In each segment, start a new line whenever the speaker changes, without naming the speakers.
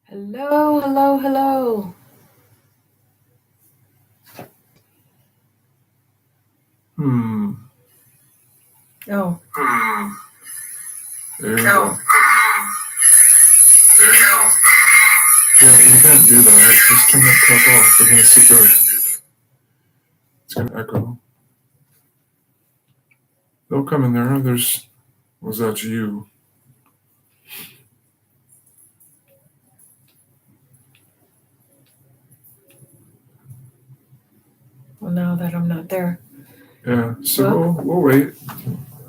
Hello, hello, hello. Oh,
There you go. Yeah, you can't do that. Just turn that crap off. We're gonna sit there. It's gonna echo. They'll come in there. Was that you?
well, now that I'm not there.
Yeah. So we'll wait.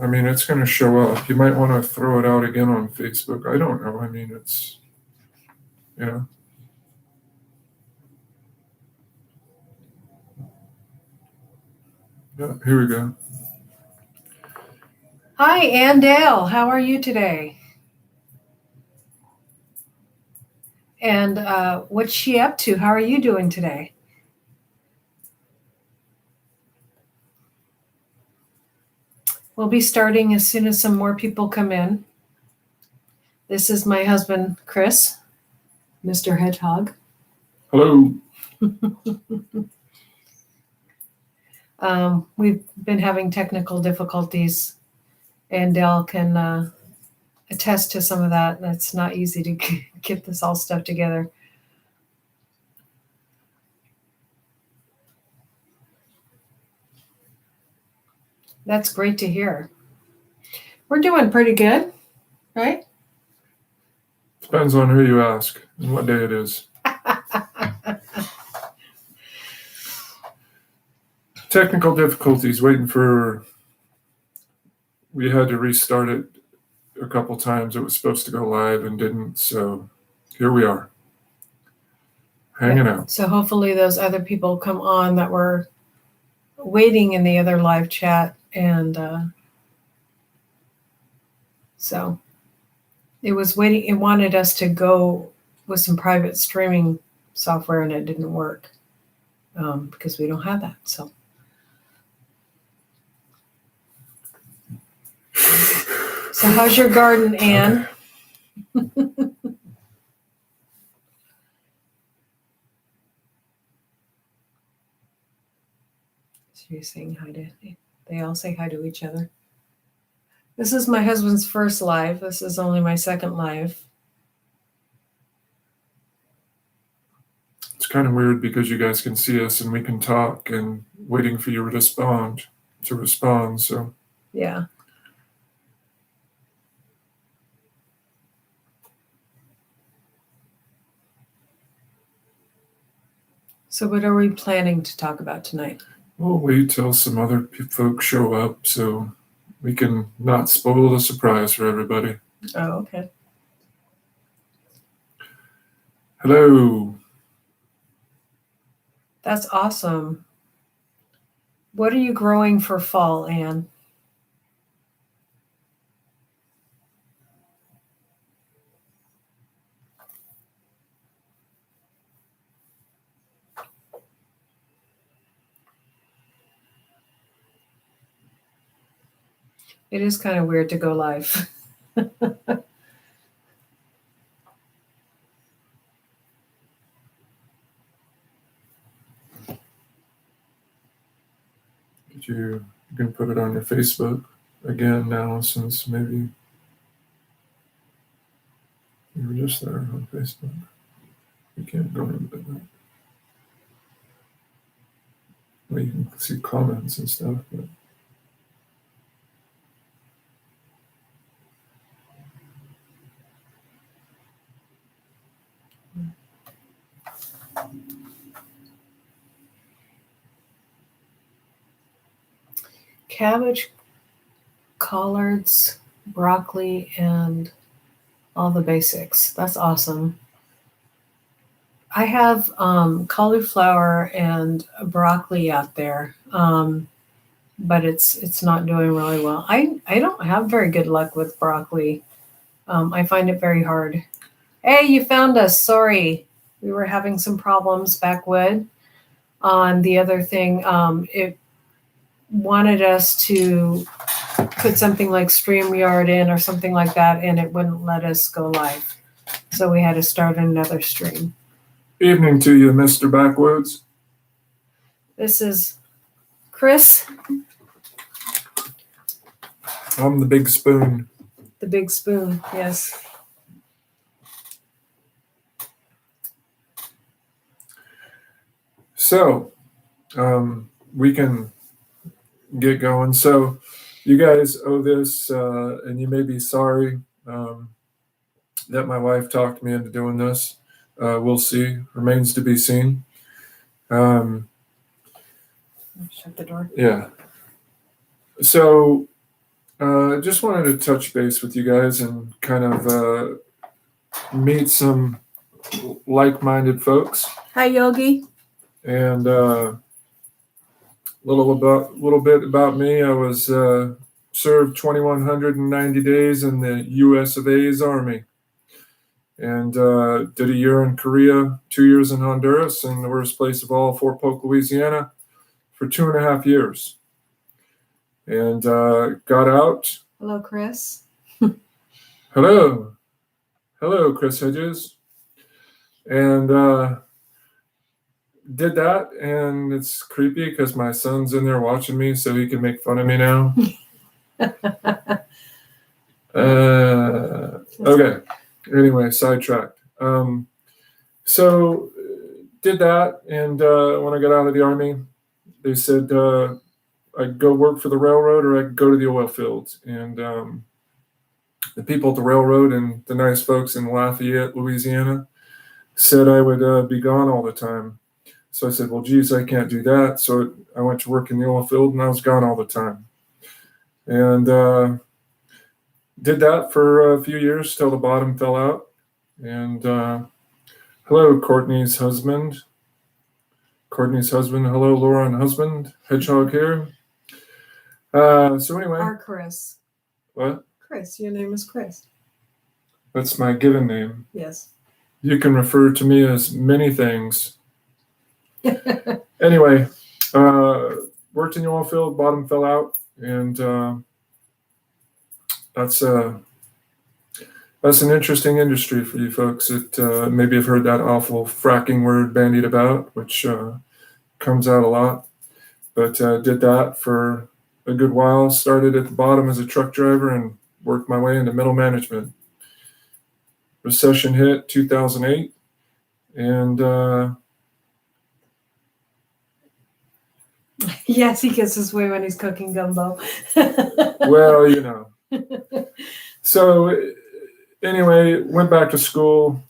I mean, it's gonna show up. You might want to throw it out again on Facebook. I don't know. I mean, yeah. Yeah. Here we go.
Hi, Ann Dale. How are you today? And what's she up to? How are you doing today? We'll be starting as soon as some more people come in. This is my husband, Chris, Mr. Hedgehog.
Hello.
We've been having technical difficulties, and Dale can attest to some of that. That's not easy to get this all stuff together. That's great to hear. We're doing pretty good, right?
Depends on who you ask and what day it is. Technical difficulties. Waiting for. We had to restart it a couple times. It was supposed to go live and didn't. So here we are. Hanging out.
So hopefully those other people come on that were waiting in the other live chat. And so it was waiting. It wanted us to go with some private streaming software, and it didn't work because we don't have that. So how's your garden, Anne? Okay. So you're saying hi to, they all say hi to each other. This is my husband's first live. This is only my second live.
It's kind of weird because you guys can see us and we can talk and waiting for you to respond. So
yeah. So what are we planning to talk about tonight?
We'll wait till some other folks show up so we can not spoil the surprise for everybody.
Oh, okay.
Hello.
That's awesome. What are you growing for fall, Anne? It is kind of weird to go live.
You can put it on your Facebook again now since maybe you were just there on Facebook. You can't go into that. Well, you can see comments and stuff, but
Cabbage, collards, broccoli, and all the basics. That's awesome. I have cauliflower and broccoli out there, but it's not doing really well. I don't have very good luck with broccoli. I find it very hard. Hey, you found us. Sorry. We were having some problems backwood on the other thing. It wanted us to put something like StreamYard in or something like that, and it wouldn't let us go live. So we had to start another stream.
Evening to you, Mr. Backwoods.
This is Chris,
I'm the big spoon.
the big spoon. Yes.
So, we can get going. So, you guys owe this, and you may be sorry that my wife talked me into doing this. We'll see. Remains to be seen.
Shut the door.
Yeah. So, just wanted to touch base with you guys and kind of meet some like-minded folks,
Hi, Yogi.
and little bit about me. I was served 2,190 days in the U.S. of A's Army, and did a year in Korea, 2 years in Honduras, and the worst place of all, Fort Polk, Louisiana, for 2.5 years. And got out.
Hello, Chris.
Hello, Chris Hedges, and did that, and it's creepy because my son's in there watching me, so he can make fun of me now. Okay. Anyway, sidetracked. So did that, and when I got out of the Army, they said I'd go work for the railroad or I could go to the oil fields. And the people at the railroad and the nice folks in Lafayette, Louisiana, said I would be gone all the time. So I said, well, geez, I can't do that. So I went to work in the oil field, and I was gone all the time. And did that for a few years till the bottom fell out. And hello, Courtney's husband. Hello, Laura and husband. Hedgehog here. So anyway.
Our Chris.
What?
Chris. Your name is Chris.
That's my given name.
Yes.
You can refer to me as many things. Anyway, worked in the oil field, bottom fell out, and that's an interesting industry for you folks that maybe have heard that awful fracking word bandied about, which comes out a lot. But did that for a good while. Started at the bottom as a truck driver and worked my way into middle management. Recession hit 2008, and
yes, he gets his way when he's cooking gumbo.
well, you know. So anyway, went back to school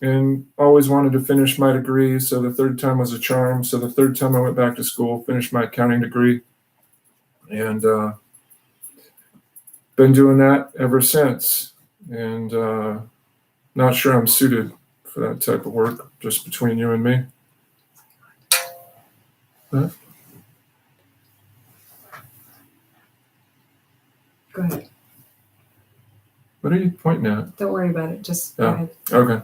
and always wanted to finish my degree. So the third time was a charm. So the third time I went back to school, finished my accounting degree, and been doing that ever since. And not sure I'm suited for that type of work, just between you and me. Huh?
Go ahead.
What are you pointing at?
Don't worry about it. Just go ahead.
Okay.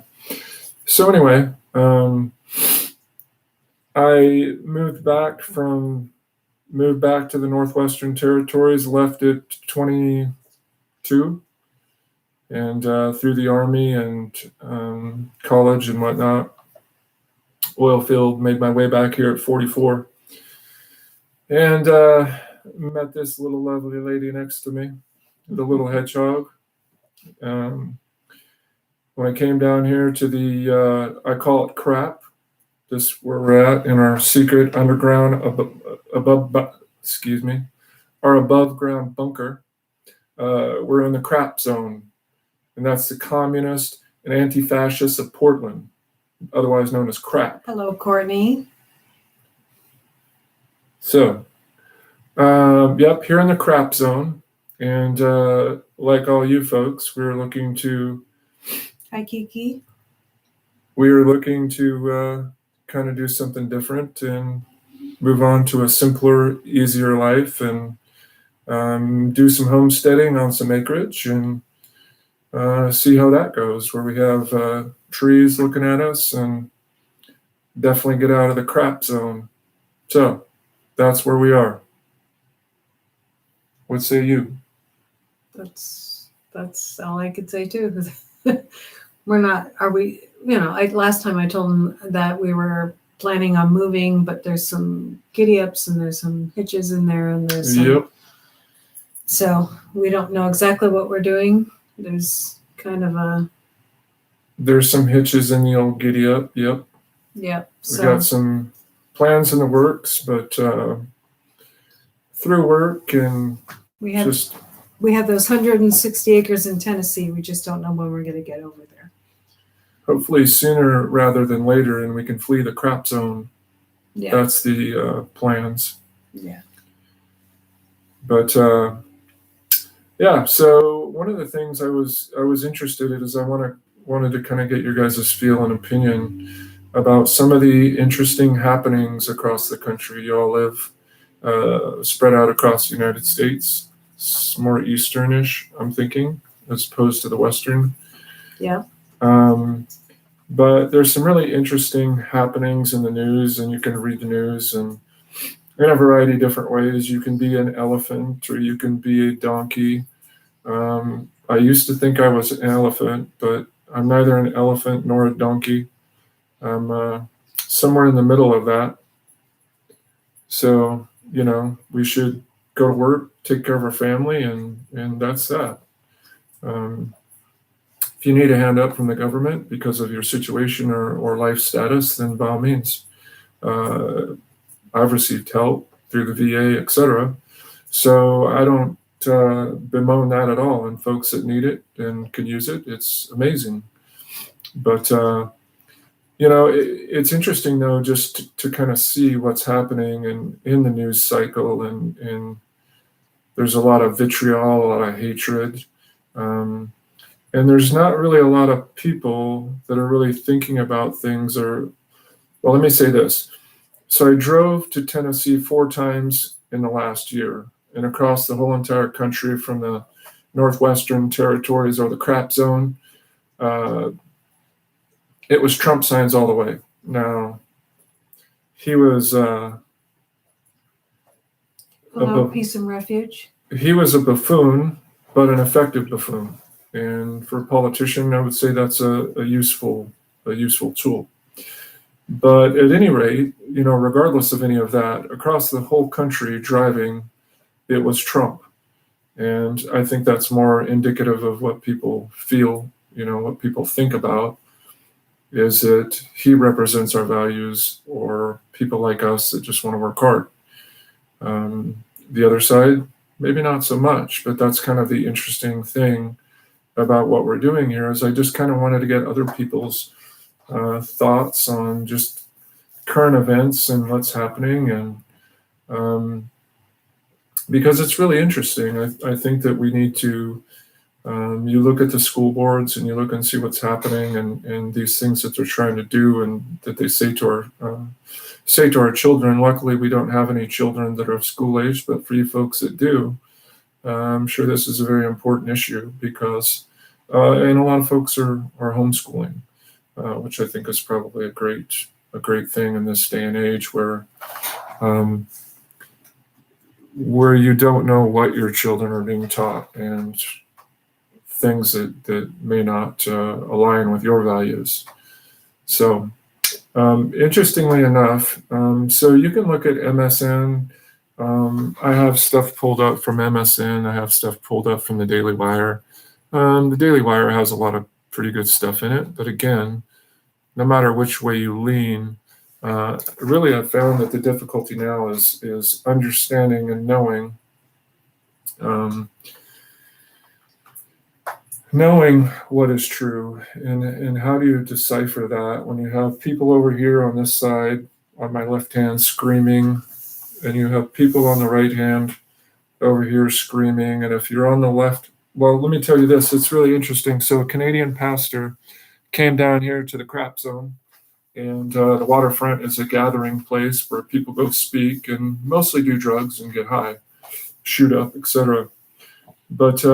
So anyway, I moved back to the Northwestern Territories, left at 22, and through the Army and college and whatnot, oil field, made my way back here at 44, and met this little lovely lady next to me, the little hedgehog. When I came down here to the, I call it crap, this where we're at in our secret underground our above ground bunker. We're in the crap zone, and that's the communist and anti-fascists of Portland, otherwise known as crap.
Hello, Courtney.
So, yep, here in the crap zone, and like all you folks, we're looking to.
Hi, Kiki.
We are looking to kind of do something different and move on to a simpler, easier life, and do some homesteading on some acreage and see how that goes, where we have trees looking at us and definitely get out of the crap zone. So that's where we What say you?
That's all I could say too. we're not, are we, last time I told them that we were planning on moving, but there's some giddy ups and there's some hitches in there and there's some,
Yep.
so we don't know exactly what we're doing. There's kind of
There's some hitches in the old giddy up. Yep.
yep.
We got some plans in the works, but through work and
we have those 160 acres in Tennessee. We just don't know when we're going to get over there.
Hopefully sooner rather than later, and we can flee the crop zone.
Yeah.
That's the plans.
Yeah.
But yeah, so one of the things I was interested in is I wanted to kind of get your guys' feel and opinion about some of the interesting happenings across the country. You all live spread out across the United States. It's more easternish, I'm thinking, as opposed to the western.
Yeah.
But there's some really interesting happenings in the news, and you can read the news and in a variety of different ways. You can be an elephant or you can be a donkey. I used to think I was an elephant, but I'm neither an elephant nor a donkey. I'm somewhere in the middle of that. So, we should go to work, take care of our family, and that's that. If you need a hand up from the government because of your situation or life status, then by all means. I've received help through the VA, etc. So I don't bemoan that at all. And folks that need it and can use it, it's amazing. But it's interesting though, just to kind of see what's happening in the news cycle, and there's a lot of vitriol, a lot of hatred, and there's not really a lot of people that are really thinking about things. Well, let me say this. So I drove to Tennessee 4 times in the last year, and across the whole entire country, from the Northwestern Territories or the crap zone. It was Trump signs all the way. Now, he was
Peace and refuge.
He was a buffoon, but an effective buffoon. And for a politician, I would say that's a useful tool. But at any rate, regardless of any of that, across the whole country driving, it was Trump. And I think that's more indicative of what people feel, what people think about, is that he represents our values, or people like us that just want to work hard. The other side, maybe not so much, but that's kind of the interesting thing about what we're doing here, is I just kind of wanted to get other people's thoughts on just current events and what's happening, and because it's really interesting. I think that we need to, you look at the school boards and you look and see what's happening, and these things that they're trying to do and that they say to our children. Luckily, we don't have any children that are of school age, but for you folks that do, I'm sure this is a very important issue, because and a lot of folks are homeschooling, which I think is probably a great thing in this day and age where you don't know what your children are being taught, and things that may not align with your values. So interestingly enough, so you can look at MSN. I have stuff pulled up from MSN. I have stuff pulled up from the Daily Wire. The Daily Wire has a lot of pretty good stuff in it, but again, no matter which way you lean, really I've found that the difficulty now is understanding and knowing what is true, and how do you decipher that when you have people over here on this side, on my left hand, screaming, and you have people on the right hand over here screaming. And if you're on the left, well, let me tell you this, it's really interesting. So a Canadian pastor came down here to the crap zone, and the waterfront is a gathering place where people go speak and mostly do drugs and get high, shoot up, etc. But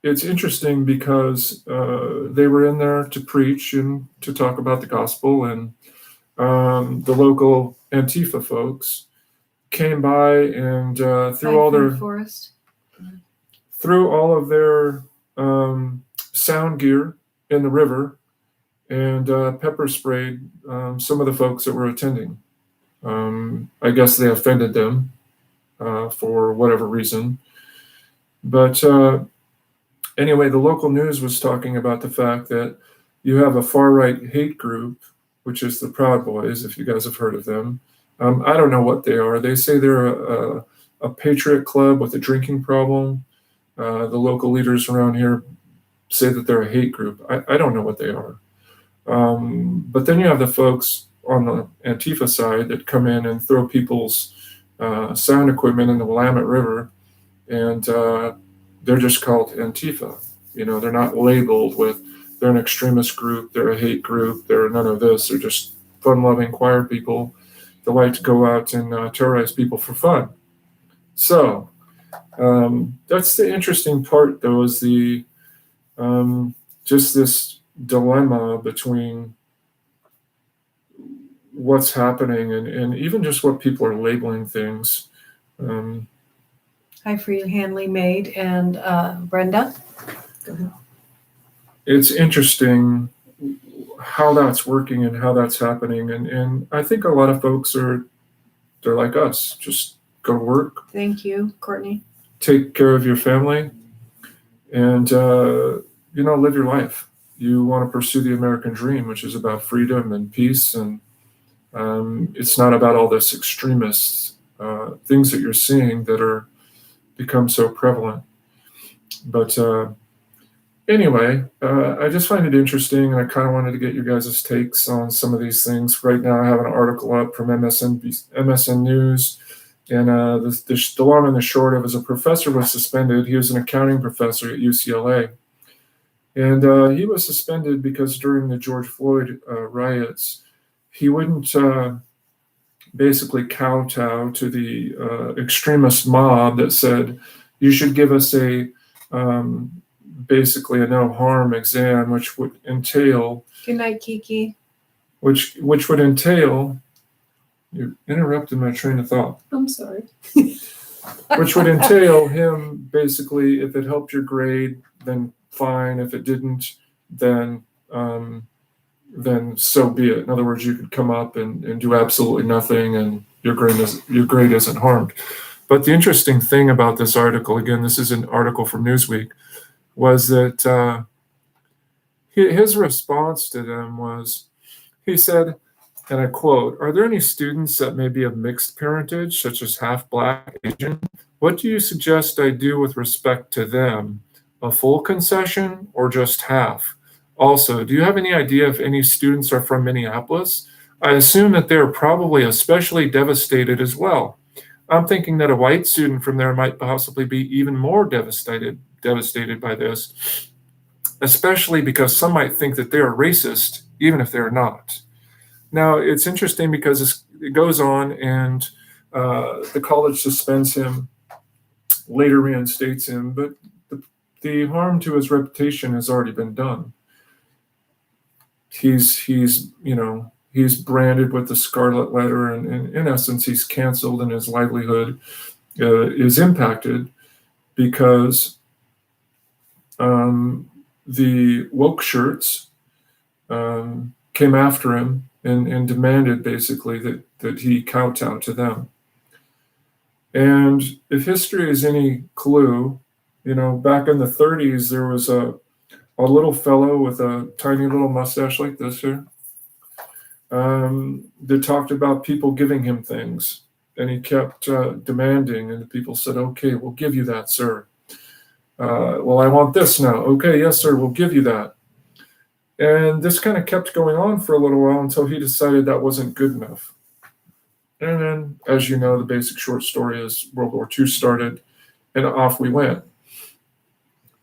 it's interesting because they were in there to preach and to talk about the gospel, and the local Antifa folks came by and through all of their sound gear in the river and pepper sprayed some of the folks that were attending. I guess they offended them for whatever reason. But anyway, the local news was talking about the fact that you have a far right hate group, which is the Proud Boys, if you guys have heard of them. I don't know what they are. They say they're a patriot club with a drinking problem. The local leaders around here say that they're a hate group. I don't know what they are. But then you have the folks on the Antifa side that come in and throw people's sound equipment in the Willamette River, and they're just called Antifa. They're not labeled with they're an extremist group, they're a hate group, they're none of this. They're just fun-loving choir people that like to go out and terrorize people for fun. So that's the interesting part, though, is the just this dilemma between what's happening and even just what people are labeling things.
Hi for you, Hanley Maid and Brenda. Go ahead.
It's interesting how that's working and how that's happening. And I think a lot of folks they're like us, just go to work.
Thank you, Courtney.
Take care of your family and, live your life. You want to pursue the American dream, which is about freedom and peace. And it's not about all this extremist things that you're seeing that are become so prevalent. But anyway, I just find it interesting, and I kind of wanted to get you guys' takes on some of these things. Right now, I have an article up from MSN News, and the long and the short of it is a professor was suspended. He was an accounting professor at UCLA, and he was suspended because during the George Floyd riots, he wouldn't basically kowtow to the extremist mob that said, you should give us basically a no harm exam, which would entail.
Good night, Kiki.
Which would entail. You interrupted my train of thought.
I'm sorry.
Which would entail him basically, if it helped your grade, then fine. If it didn't, then so be it. In other words, you could come up and do absolutely nothing, and your grade isn't harmed. But the interesting thing about this article, again, this is an article from Newsweek, was that his response to them was, he said, and I quote, "Are there any students that may be of mixed parentage, such as half Black, Asian? What do you suggest I do with respect to them? A full concession or just half? Also, do you have any idea if any students are from Minneapolis? I assume that they are probably especially devastated as well. I'm thinking that a white student from there might possibly be even more devastated by this, especially because some might think that they are racist, even if they're not." Now, it's interesting because it goes on, and the college suspends him, later reinstates him, but the harm to his reputation has already been done. He's branded with the scarlet letter, and in essence, he's canceled, and his livelihood is impacted because the woke shirts came after him and demanded basically that he kowtow to them. And if history is any clue, back in the 30s, there was a little fellow with a tiny little mustache like this here that talked about people giving him things. And he kept demanding, and the people said, "Okay, we'll give you that, sir. Well, I want this now. Okay, yes, sir, we'll give you that." And this kind of kept going on for a little while until he decided that wasn't good enough. And then, as you know, the basic short story is World War II started, and off we went.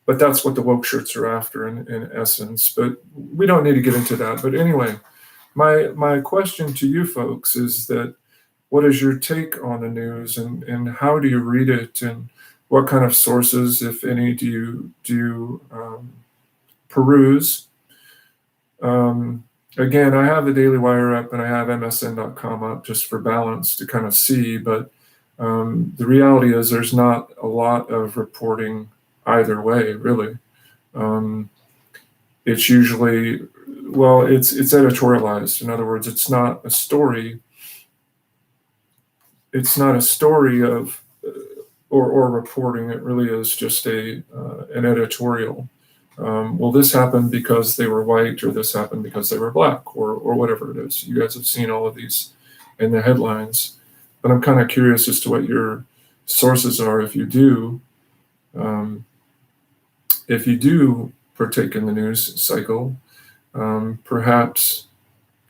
But that's what the woke shirts are after in essence. But we don't need to get into that. But anyway, my question to you folks is that what is your take on the news, and how do you read it, and what kind of sources, if any, do you peruse? Again, I have the Daily Wire up and I have MSN.com up just for balance to kind of see, but the reality is there's not a lot of reporting either way, really. it's usually, well, it's editorialized. In other words, it's not a story. It's not a story of or reporting. It really is just an editorial. Well, this happened because they were white, or this happened because they were black, or whatever it is. You guys have seen all of these in the headlines, but I'm kind of curious as to what your sources are, if you do. Um, if you do partake in the news cycle, perhaps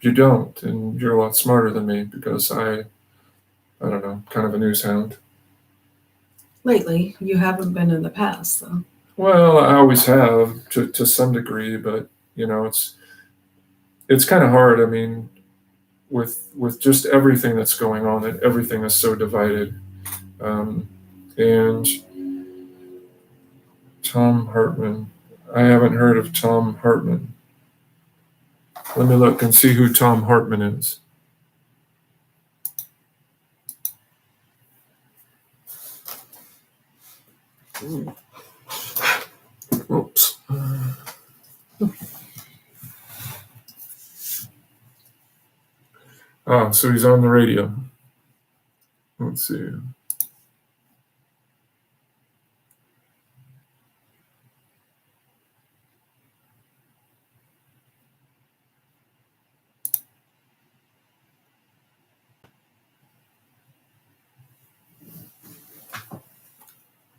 you don't, and you're a lot smarter than me, because I don't know, kind of a news hound.
Lately, you haven't been in the past, though.
Well, I always have to some degree, but it's kind of hard. I mean, with just everything that's going on, and everything is so divided. And Tom Hartman, I haven't heard of Tom Hartman. Let me look and see who Tom Hartman is. Oops. Oh, so he's on the radio. Let's see.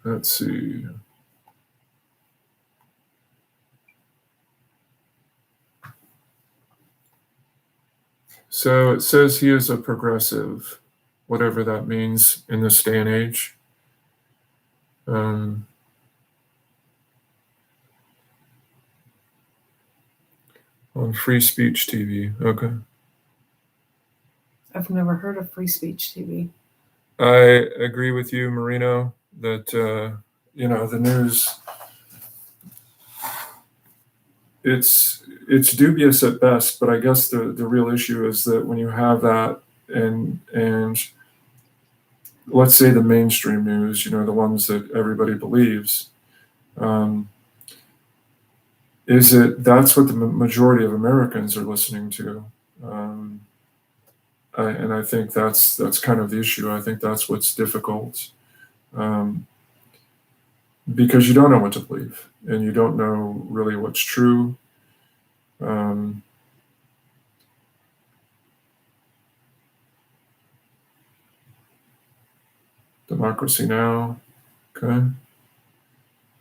Let's see. So it says he is a progressive, whatever that means in this day and age. On Free Speech TV. Okay.
I've never heard of Free Speech TV.
I agree with you, Marino, that the news, it's dubious at best, but I guess the real issue is that when you have that, and let's say the mainstream news, the ones that everybody believes, is that's what the majority of Americans are listening to. And I think that's kind of the issue. I think that's what's difficult, because you don't know what to believe, and you don't know really what's true. Democracy Now! Okay.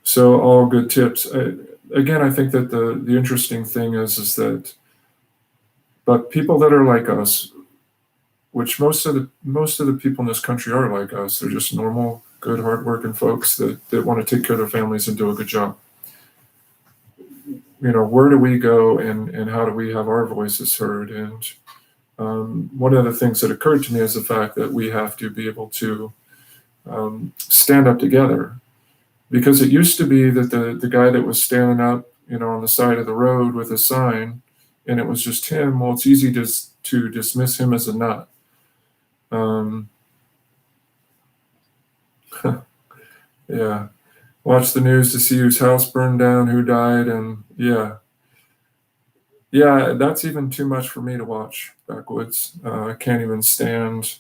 So all good tips. Again, I think that the interesting thing is that, but people that are like us, which most of the people in this country are like us, they're just normal, good, hardworking folks that want to take care of their families and do a good job. Where do we go, and how do we have our voices heard? And one of the things that occurred to me is the fact that we have to be able to stand up together, because it used to be that the guy that was standing up, on the side of the road with a sign, and it was just him. Well, it's easy to dismiss him as a nut. Yeah. Watch the news to see whose house burned down, who died, and yeah, that's even too much for me to watch. Backwoods. I can't even stand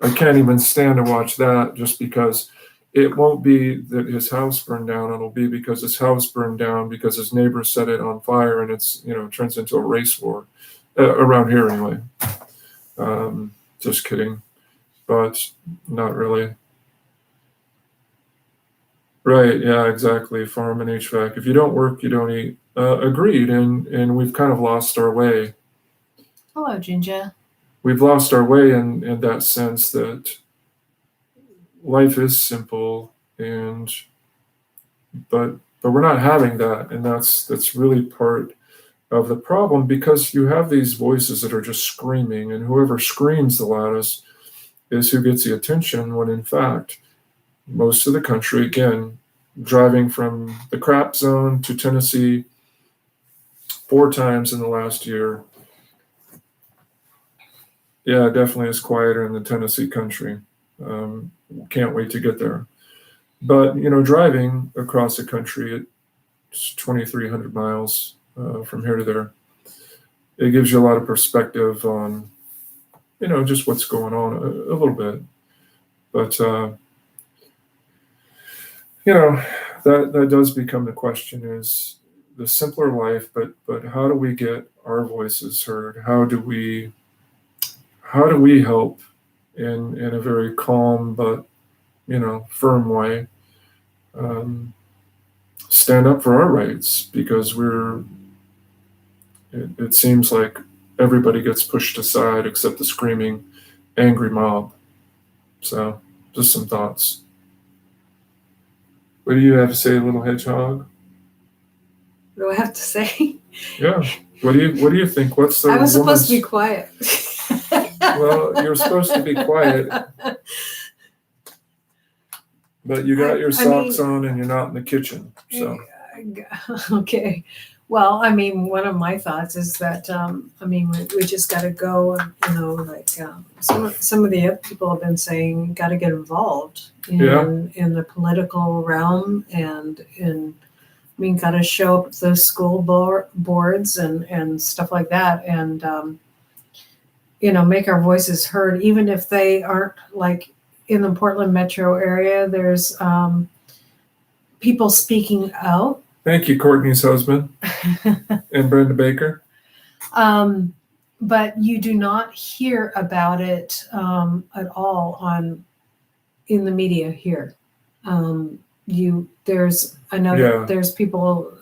to watch that, just because it won't be that his house burned down. It'll be because his house burned down because his neighbor set it on fire, and it's turns into a race war around here anyway. Just kidding, but not really. Right? Yeah, exactly. Farm and HVAC. If you don't work, you don't eat. Agreed. And we've kind of lost our way.
Hello, Ginger.
We've lost our way in that sense that life is simple, but we're not having that, and that's really part of the problem, because you have these voices that are just screaming, and whoever screams the loudest is who gets the attention, when in fact most of the country, again, driving from the crap zone to Tennessee 4 times in the last year, yeah, definitely is quieter in the Tennessee country. Can't wait to get there. But driving across the country at 2,300 miles from here to there. It gives you a lot of perspective on, just what's going on a little bit. But, that does become the question, is the simpler life, but how do we get our voices heard? How do we help in a very calm but firm way, stand up for our rights, because it seems like everybody gets pushed aside except the screaming, angry mob. So, just some thoughts. What do you have to say, little hedgehog?
What do I have to say?
Yeah. What do you think? What's the
I was supposed to be
woman's...
quiet.
Well, you're supposed to be quiet, but you got your socks on and you're not in the kitchen. So
okay. Well, one of my thoughts is that we just got to go, and some of the other people have been saying, got to get involved in the political realm, and got to show up at those school boards and stuff like that, and make our voices heard, even if they aren't like in the Portland metro area. There's people speaking out.
Thank you, Courtney's husband and Brenda Baker.
But you do not hear about it at all in the media here. There's people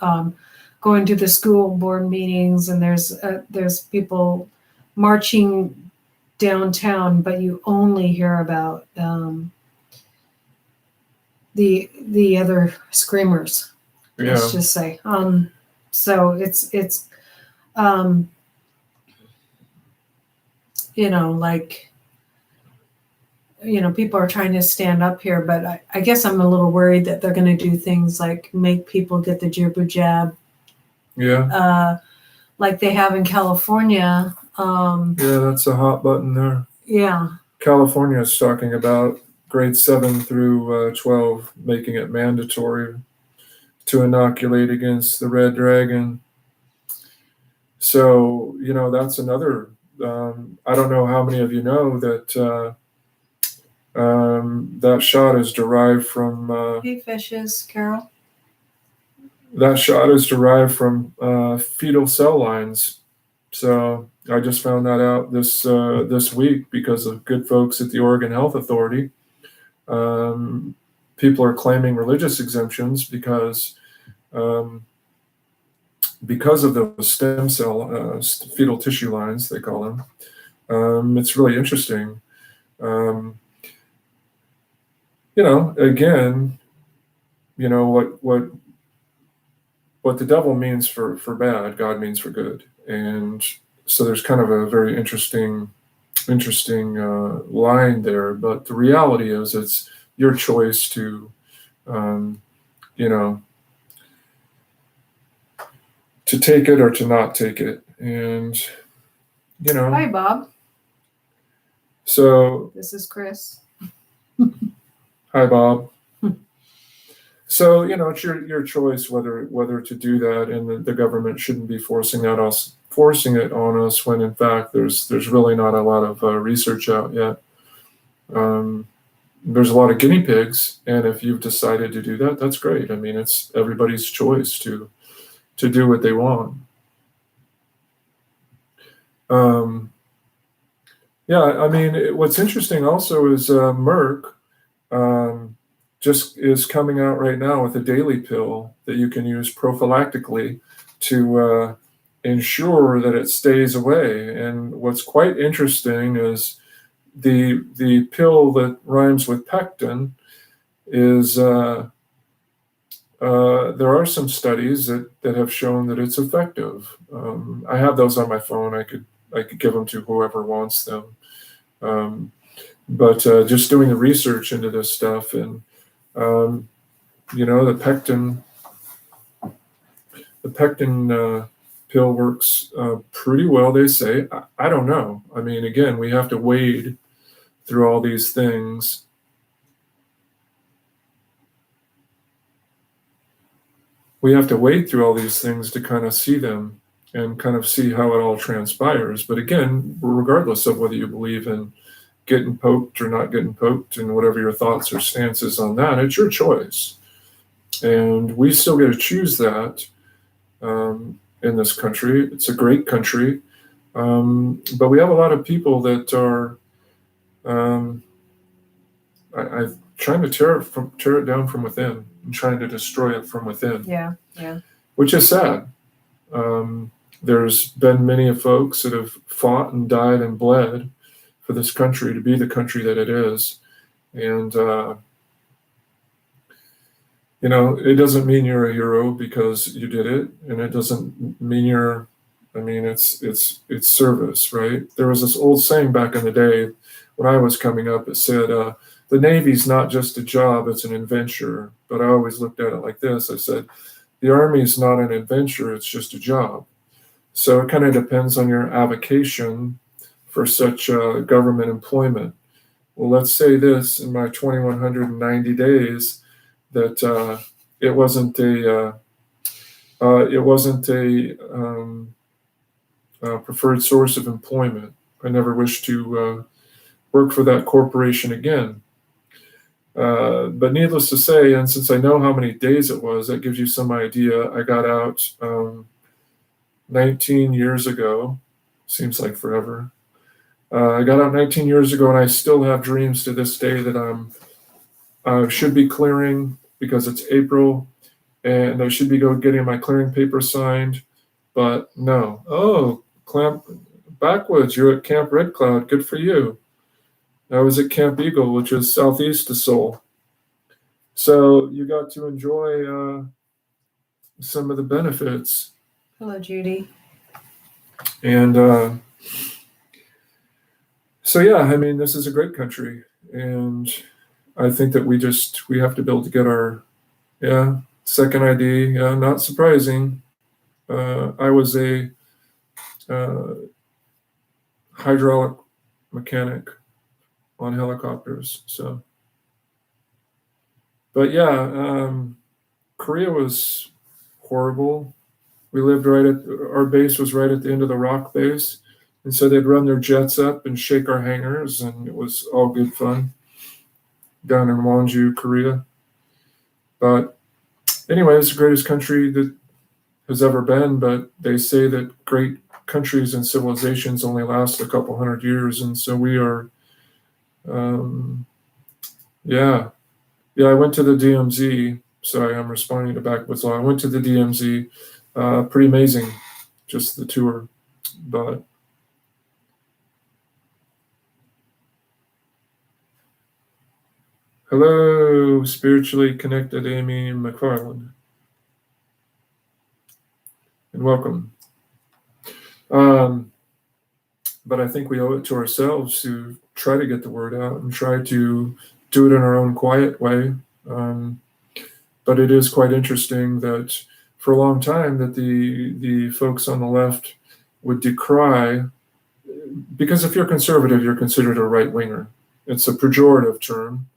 going to the school board meetings, and there's people marching downtown, but you only hear about the other screamers. Let's just say. So it's people are trying to stand up here, but I guess I'm a little worried that they're going to do things like make people get the jibber jab.
Yeah.
Like they have in California.
That's a hot button there.
Yeah.
California is talking about grade 7 through 12, making it mandatory to inoculate against the red dragon. So, that's another, I don't know how many of you know that that shot is derived from...
hey, fishes, Carol.
That shot is derived from fetal cell lines. So I just found that out this week because of good folks at the Oregon Health Authority. People are claiming religious exemptions because of those stem cell fetal tissue lines, they call them. It's really interesting. Again, what the devil means for bad, God means for good. And so there's kind of a very interesting line there. But the reality is, it's your choice to, to take it or to not take it. And,
Hi, Bob.
So
this is Chris.
Hi, Bob. So, it's your choice whether to do that, and the government shouldn't be forcing it on us when in fact there's really not a lot of research out yet. There's a lot of guinea pigs, and if you've decided to do that, that's great. It's everybody's choice to do what they want. What's interesting also is Merck just is coming out right now with a daily pill that you can use prophylactically to ensure that it stays away. And what's quite interesting is the pill that rhymes with pectin is there are some studies that have shown that it's effective. I have those on my phone. I could give them to whoever wants them. But just doing the research into this stuff, and the pectin pill works pretty well, they say. I don't know. Again, we have to wade through all these things. we have to wade through all these things to kind of see them and kind of see how it all transpires. But again, regardless of whether you believe in getting poked or not getting poked and whatever your thoughts or stances on that, it's your choice. And we still get to choose that in this country. It's a great country. But we have a lot of people that are I'm trying to tear it down from within and trying to destroy it from within.
Yeah.
Which is sad. There's been many of folks that have fought and died and bled for this country to be the country that it is. And, it doesn't mean you're a hero because you did it. And it doesn't mean it's service, right? There was this old saying back in the day when I was coming up. It said, the Navy's not just a job, it's an adventure. But I always looked at it like this. I said, the Army is not an adventure, it's just a job. So it kind of depends on your avocation for such government employment. Well, let's say this, in my 2,190 days, that it wasn't a preferred source of employment. I never wish to work for that corporation again. But needless to say, and since I know how many days it was, that gives you some idea. I got out 19 years ago. Seems like forever. I got out 19 years ago, and I still have dreams to this day that I should be clearing because it's April, and I should be getting my clearing paper signed. But no. Oh, Backwoods, you're at Camp Red Cloud. Good for you. I was at Camp Eagle, which is southeast of Seoul. So you got to enjoy some of the benefits.
Hello, Judy.
And so, yeah, this is a great country. And I think that we have to be able to get our, second ID. Not surprising. I was a hydraulic mechanic on helicopters. So, but yeah, Korea was horrible. We lived our base was right at the end of the rock base. And so they'd run their jets up and shake our hangars, and it was all good fun down in Wonju, Korea. But anyway, it's the greatest country that has ever been, but they say that great countries and civilizations only last a couple hundred years. And so we are, I went to the DMZ. Sorry, I'm responding to Backwoods Law. I went to the DMZ. Pretty amazing, just the tour. But hello, spiritually connected Amy McFarland. And welcome. But I think we owe it to ourselves to try to get the word out and try to do it in our own quiet way. But it is quite interesting that for a long time that the folks on the left would decry, because if you're conservative, you're considered a right-winger. It's a pejorative term.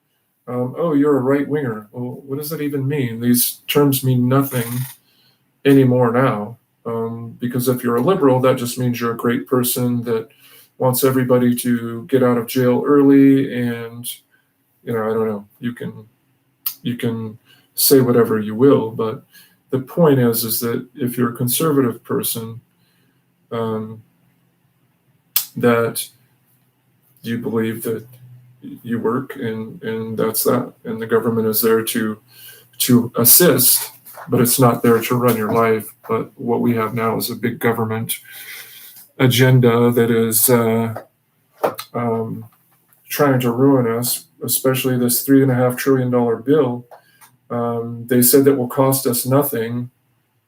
Oh, you're a right-winger. Well, what does that even mean? These terms mean nothing anymore now. Because if you're a liberal, that just means you're a great person that wants everybody to get out of jail early, and I don't know. You can say whatever you will, but the point is that if you're a conservative person, that you believe that you work and that's that, and the government is there to assist, but it's not there to run your life. But what we have now is a big government agenda that is trying to ruin us, especially this $3.5 trillion bill. They said that will cost us nothing,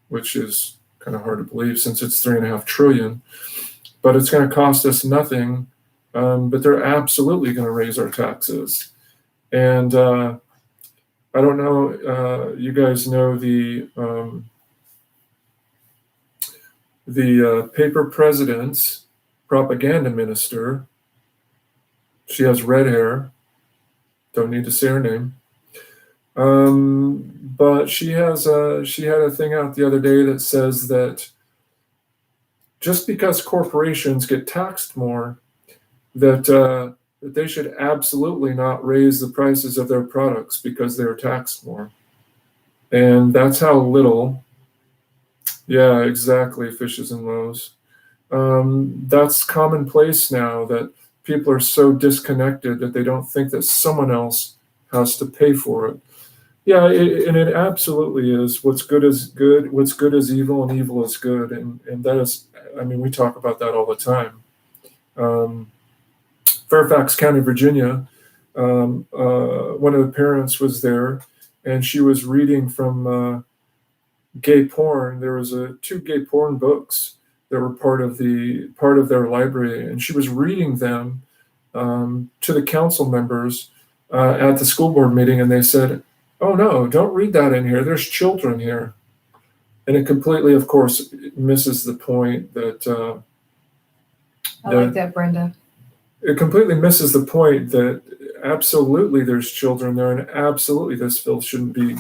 which is kind of hard to believe since it's $3.5 trillion, but it's going to cost us nothing. But they're absolutely going to raise our taxes. And I don't know, you guys know the paper president's propaganda minister. She has red hair. Don't need to say her name. But she had a thing out the other day that says that just because corporations get taxed more, that they should absolutely not raise the prices of their products because they're taxed more. And that's how little. Yeah, exactly. Fishes and loaves. That's commonplace now, that people are so disconnected that they don't think that someone else has to pay for it. Yeah, and it absolutely is. What's good is good. What's good is evil, and evil is good. And that is, I mean, we talk about that all the time. Um, Fairfax County, Virginia. One of the parents was there, and she was reading from gay porn. There was two gay porn books that were part of their library, and she was reading them to the council members at the school board meeting, and they said, "Oh no, don't read that in here. There's children here." And it completely, of course, misses the point
I like that, Brenda.
it completely misses the point that absolutely there's children there, and absolutely this film shouldn't be,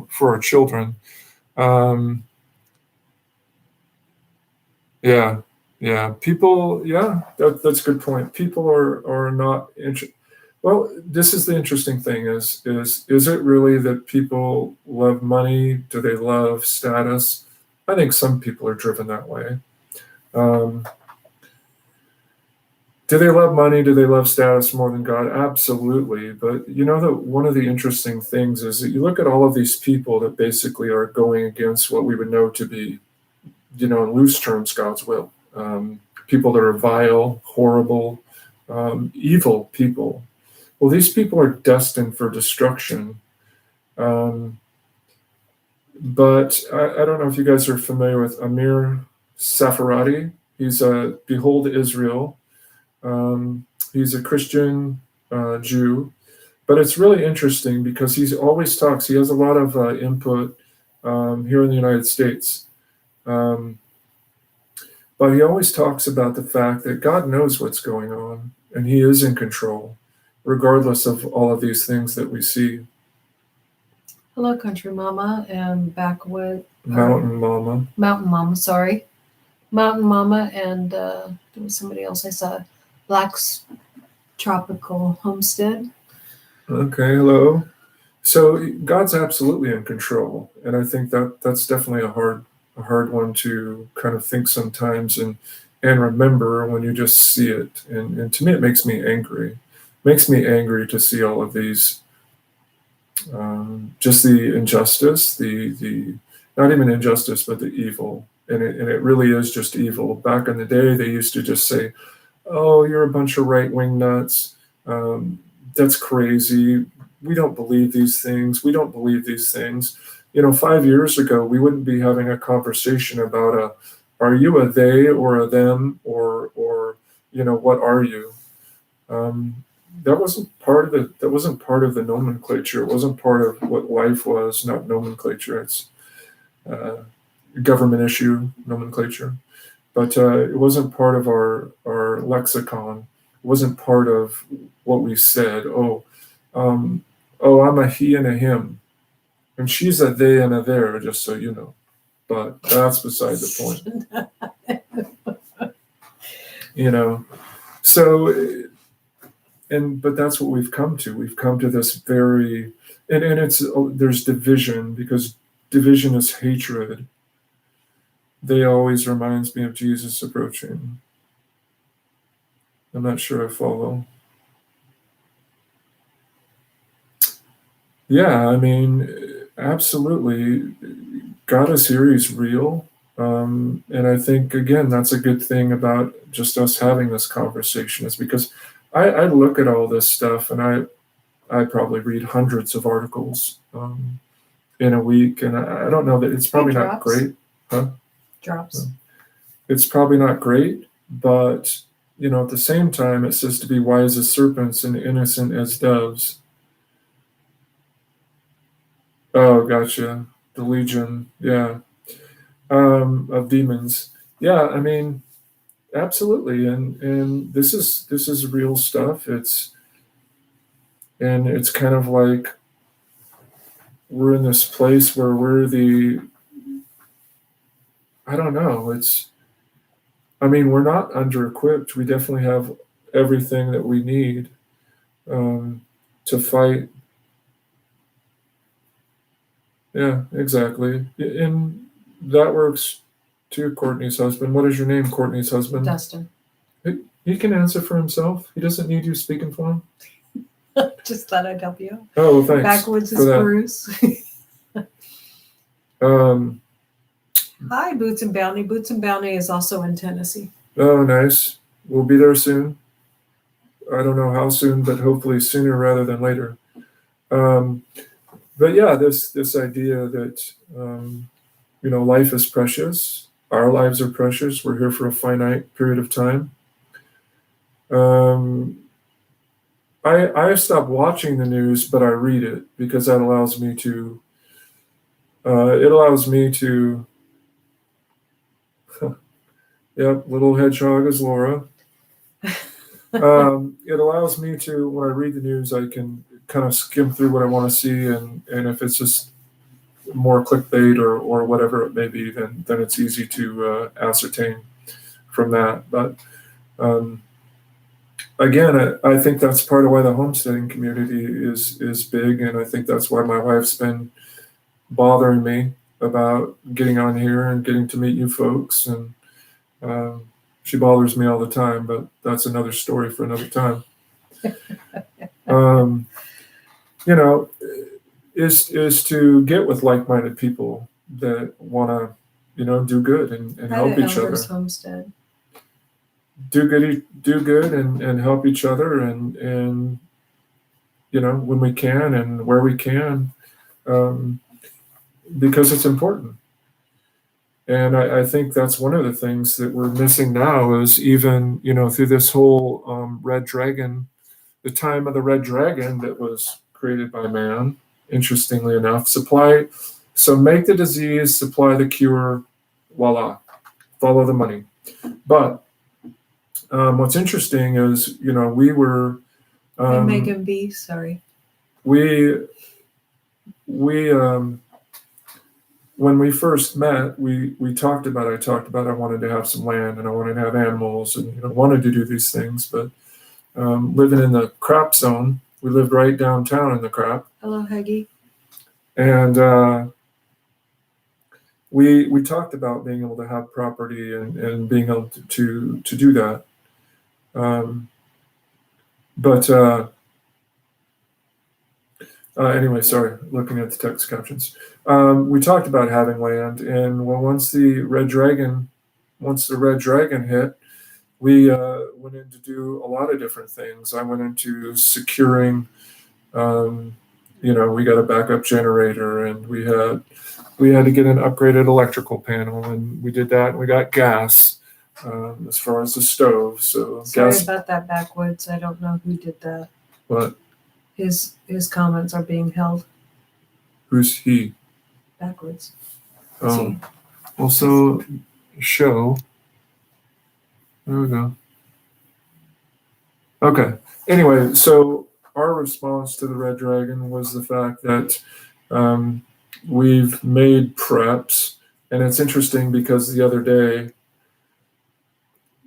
for our children. Um, yeah, yeah. People, yeah, that's a good point. People are not interested. Well, this is the interesting thing: is it really that people love money? Do they love status? I think some people are driven that way. Um, Do they love money? Do they love status more than God? Absolutely. But you know that one of the interesting things is that you look at all of these people that basically are going against what we would know to be, in loose terms, God's will. People that are vile, horrible, evil people. Well, these people are destined for destruction. Um, but I don't know if you guys are familiar with Amir Safaradi. He's a Behold Israel. He's a Christian Jew, but it's really interesting because he always talks. He has a lot of input here in the United States, um, but he always talks about the fact that God knows what's going on and He is in control, regardless of all of these things that we see.
Hello, Country Mama and Backwood.
Mountain Mama.
Mountain Mama, sorry. Mountain Mama and there was somebody else I saw. Black's Tropical Homestead.
Okay, hello. So God's absolutely in control, and I think that's definitely a hard one to kind of think sometimes and remember when you just see it. And to me, it makes me angry. It makes me angry to see all of these, just the injustice, the not even injustice, but the evil, and it really is just evil. Back in the day, they used to just say, "Oh, you're a bunch of right-wing nuts. That's crazy. We don't believe these things. We don't believe these things." 5 years ago, we wouldn't be having a conversation about are you a they or a them, or what are you? That wasn't part of it. That wasn't part of the nomenclature. It wasn't part of what life was. Not nomenclature. It's government issue nomenclature. But it wasn't part of our lexicon. It wasn't part of what we said. I'm a he and a him, and she's a they and a there, just so you know. But that's beside the point. So, but that's what we've come to. We've come to this very, and there's division, because division is hatred. They always reminds me of Jesus approaching. I'm not sure I follow. Yeah, I mean, absolutely. God is here, He's real. And I think, again, that's a good thing about just us having this conversation, is because I look at all this stuff, and I probably read hundreds of articles in a week, and I don't know that it's probably not great. Huh?
Drops.
It's probably not great, but at the same time, it says to be wise as serpents and innocent as doves. Oh, gotcha. The legion, yeah, of demons. Yeah, I mean, absolutely, and this is real stuff. It's kind of like, we're in this place where I don't know, we're not under equipped. We definitely have everything that we need to fight. Yeah, exactly. And that works too, Courtney's husband. What is your name, Courtney's husband?
Dustin.
He can answer for himself. He doesn't need you speaking for him.
Just thought I'd help you.
Oh, well, thanks.
Backwoods is Bruce. Hi, Boots and Bounty. Boots and Bounty is also in Tennessee.
Oh, nice. We'll be there soon. I don't know how soon, but hopefully sooner rather than later. But yeah, this idea that life is precious. Our lives are precious. We're here for a finite period of time. I stopped watching the news, but I read it because that allows me to. It allows me to. Yep, little hedgehog is Laura. It allows me to, when I read the news, I can kind of skim through what I want to see, and if it's just more clickbait or whatever it may be, then it's easy to ascertain from that. But again, I think that's part of why the homesteading community is big, and I think that's why my wife's been bothering me about getting on here and getting to meet you folks. And she bothers me all the time, but that's another story for another time. Is to get with like-minded people that want to, do good and help each other.
Homestead.
Do good and help each other and when we can and where we can, because it's important. And I think that's one of the things that we're missing now is even, through this whole red dragon, the time of the red dragon that was created by man, interestingly enough, so make the disease, supply the cure, voila, follow the money. But what's interesting is, we were...
Megan B, sorry.
We when we first met, I talked about I wanted to have some land and I wanted to have animals and wanted to do these things, but living in the crap zone, we lived right downtown in the crap.
Hello, Heggy.
And we talked about being able to have property and being able to do that. Anyway, sorry, looking at the text captions. We talked about having land, and once the red dragon hit, we went in to do a lot of different things. I went into securing, we got a backup generator, and we had to get an upgraded electrical panel, and we did that, and we got gas as far as the stove. So
sorry about that, Backwoods. I don't know who did that.
What?
His comments are being held.
Who's he?
Backwoods.
Oh, also show. There we go. Okay. Anyway, so our response to the red dragon was the fact that we've made preps, and it's interesting because the other day,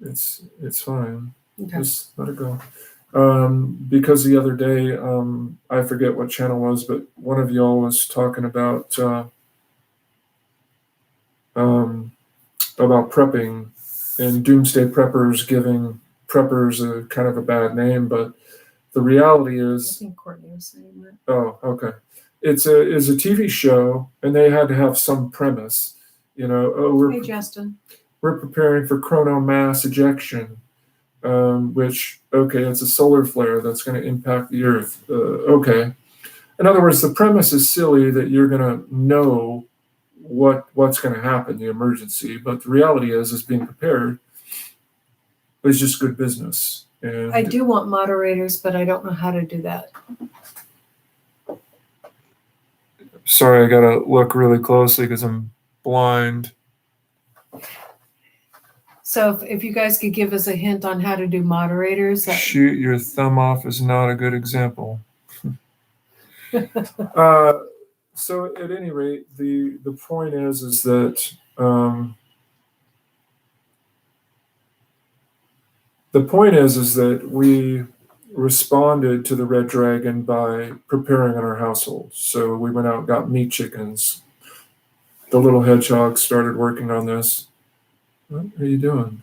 it's fine. Okay. Just let it go. Because the other day, I forget what channel it was, but one of y'all was talking about prepping and doomsday preppers, giving preppers a kind of a bad name, but the reality is,
I think Courtney was saying that.
Oh, okay. It's a TV show, and they had to have some premise.
Hey, Justin.
We're preparing for chrono mass ejection. Which, okay, it's a solar flare that's going to impact the Earth. Okay. In other words, the premise is silly that you're going to know what's going to happen, the emergency, but the reality is being prepared is just good business. And
I do want moderators, but I don't know how to do that.
Sorry, I got to look really closely because I'm blind.
So if you guys could give us a hint on how to do moderators.
Shoot your thumb off is not a good example. So at any rate, the point is that we responded to the red dragon by preparing in our household. So we went out and got meat chickens. The little hedgehog started working on this. What are you doing?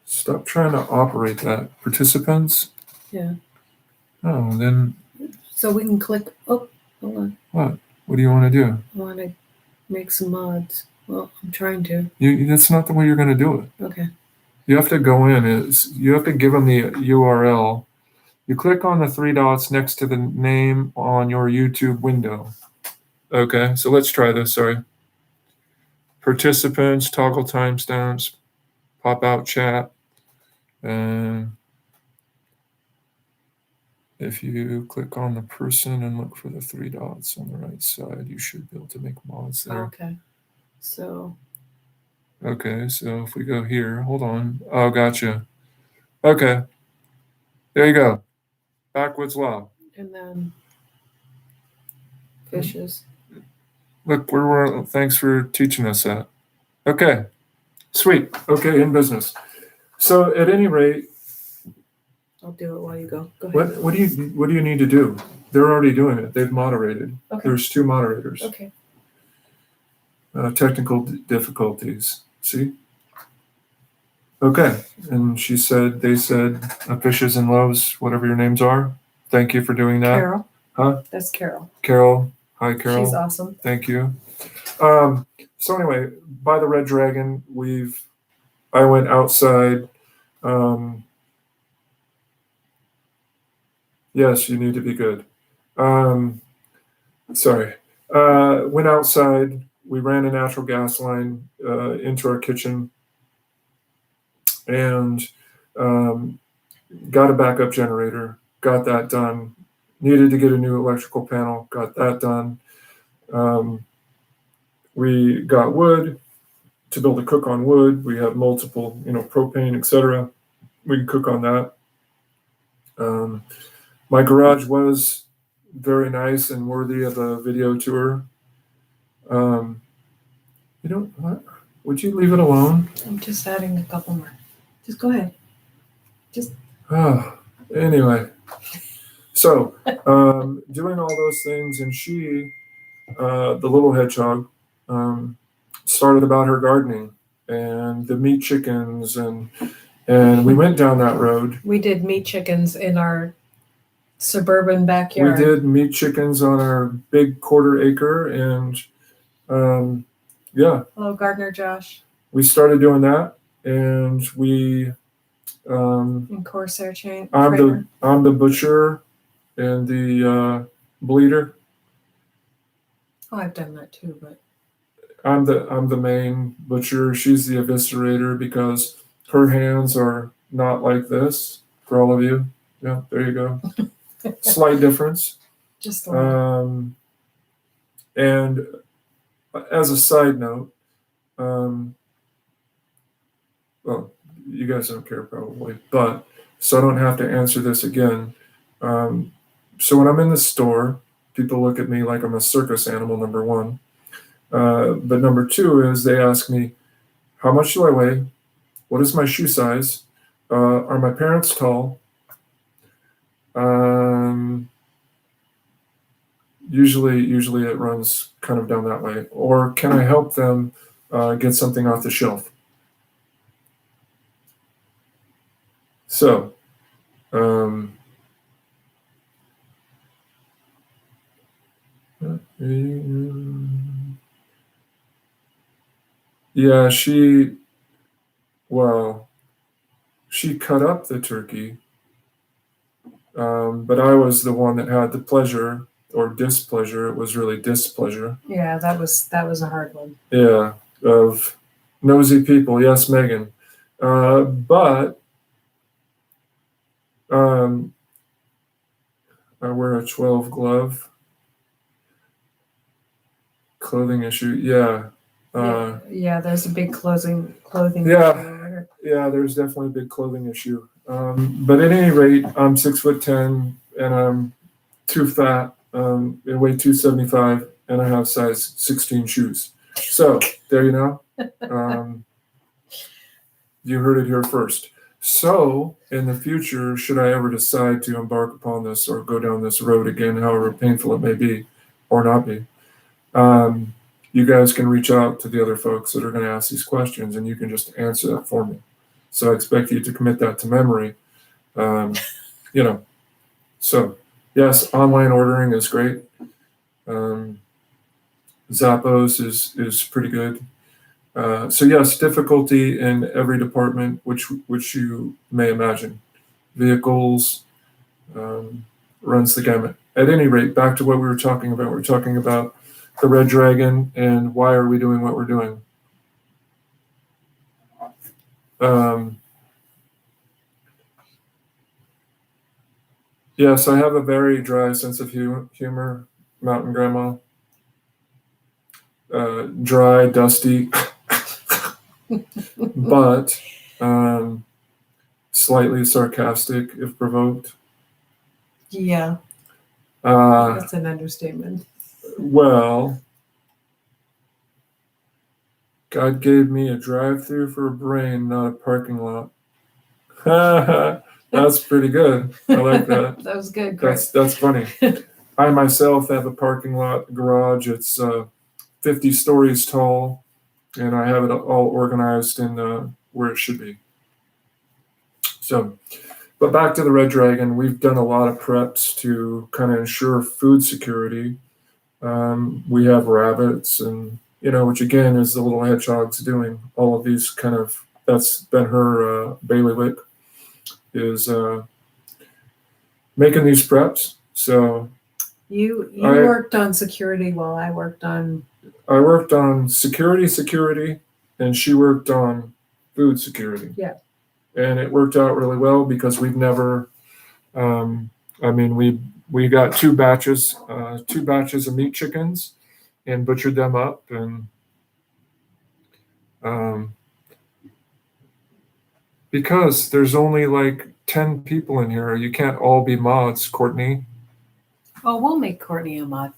Stop trying to operate that. Participants?
Yeah.
Oh, then
So we can click. Oh, hold on.
what? What do you want to do?
I want to make some mods. Well, I'm trying to.
That's not the way you're going to do it.
Okay.
You have to go in. You have to give them the URL. You click on the three dots next to the name on your YouTube window. Okay, so let's try this. Sorry. Participants, toggle timestamps, pop out chat. And if you click on the person and look for the three dots on the right side, you should be able to make mods there.
Okay. So.
Okay, so if we go here, hold on. Oh, gotcha. Okay. There you go. Backwoods Law.
And then fishes.
Look, thanks for teaching us that. Okay. Sweet. Okay, in business. So at any rate,
I'll do it while you go. Go ahead.
what do you need to do? They're already doing it. They've moderated.
Okay.
There's 2 moderators.
Okay.
Technical difficulties. See? Okay. And they said, fishes and loaves, whatever your names are. Thank you for doing that.
Carol.
Huh?
That's Carol.
Carol. Hi, Carol.
She's awesome.
Thank you. So anyway, by the red dragon, I went outside. Yes, you need to be good. Sorry. Went outside. We ran a natural gas line into our kitchen and got a backup generator. Got that done. Needed to get a new electrical panel. Got that done. We got wood to build a cook on wood. We have multiple, propane, etc. We can cook on that. My garage was very nice and worthy of a video tour. What? Would you leave it alone?
I'm just adding a couple more. Just go ahead.
Anyway. So, doing all those things, and she, the little hedgehog, started about her gardening and the meat chickens, and we went down that road.
We did meat chickens in our suburban backyard.
We did meat chickens on our big 1/4 acre, and yeah.
Hello, Gardener Josh.
We started doing that, and we.
In Corsair chain.
I'm the butcher and the bleeder.
Oh, I've done that too, but
I'm the main butcher. She's the eviscerator because her hands are not like this. For all of you, yeah, there you go. Slight difference.
Just a little.
And as a side note, well, you guys don't care probably, but so I don't have to answer this again. So when I'm in the store, people look at me like I'm a circus animal, number one. But number two is they ask me, how much do I weigh? What is my shoe size? Are my parents tall? Usually it runs kind of down that way. Or can I help them get something off the shelf? So, yeah, she cut up the turkey, but I was the one that had the pleasure or displeasure. It was really displeasure.
Yeah, that was a hard one.
Yeah, of nosy people. Yes, Megan. But I wear a 12 glove. Clothing issue. Yeah.
Yeah, there's a big clothing
Yeah.
issue.
Yeah, there's definitely a big clothing issue. But at any rate, I'm 6'10" and I'm too fat I weigh 275, and I have size 16 shoes. So there you know. You heard it here first. So in the future, should I ever decide to embark upon this or go down this road again, however painful it may be or not be, you guys can reach out to the other folks that are going to ask these questions, and you can just answer that for me. So I expect you to commit that to memory. You know, so yes, online ordering is great. Zappos is pretty good. So yes, difficulty in every department, which you may imagine. Vehicles, runs the gamut. At any rate, back to what we were talking about. We're talking about the Red Dragon and why are we doing what we're doing. Yes, I have a very dry sense of humor, Mountain Grandma. Dry, dusty, but slightly sarcastic if provoked.
Yeah,
Uh,
that's an understatement.
well, God gave me a drive-through for a brain, not a parking lot. That's pretty good. I like that.
That was good, Chris.
That's funny. I myself have a parking lot garage. It's 50 stories tall, and I have it all organized in where it should be. So, but back to the Red Dragon, we've done a lot of preps to kind of ensure food security. We have rabbits, and which again is the little hedgehog's doing all of these kind of. That's been her bailiwick, is making these preps. So
you worked on security while I worked on.
I worked on security, and she worked on food security.
Yeah.
And it worked out really well because we've never. We got two batches of meat chickens, and butchered them up, and because there's only like 10 people in here, you can't all be mods, Courtney.
Oh, we'll make Courtney a mod.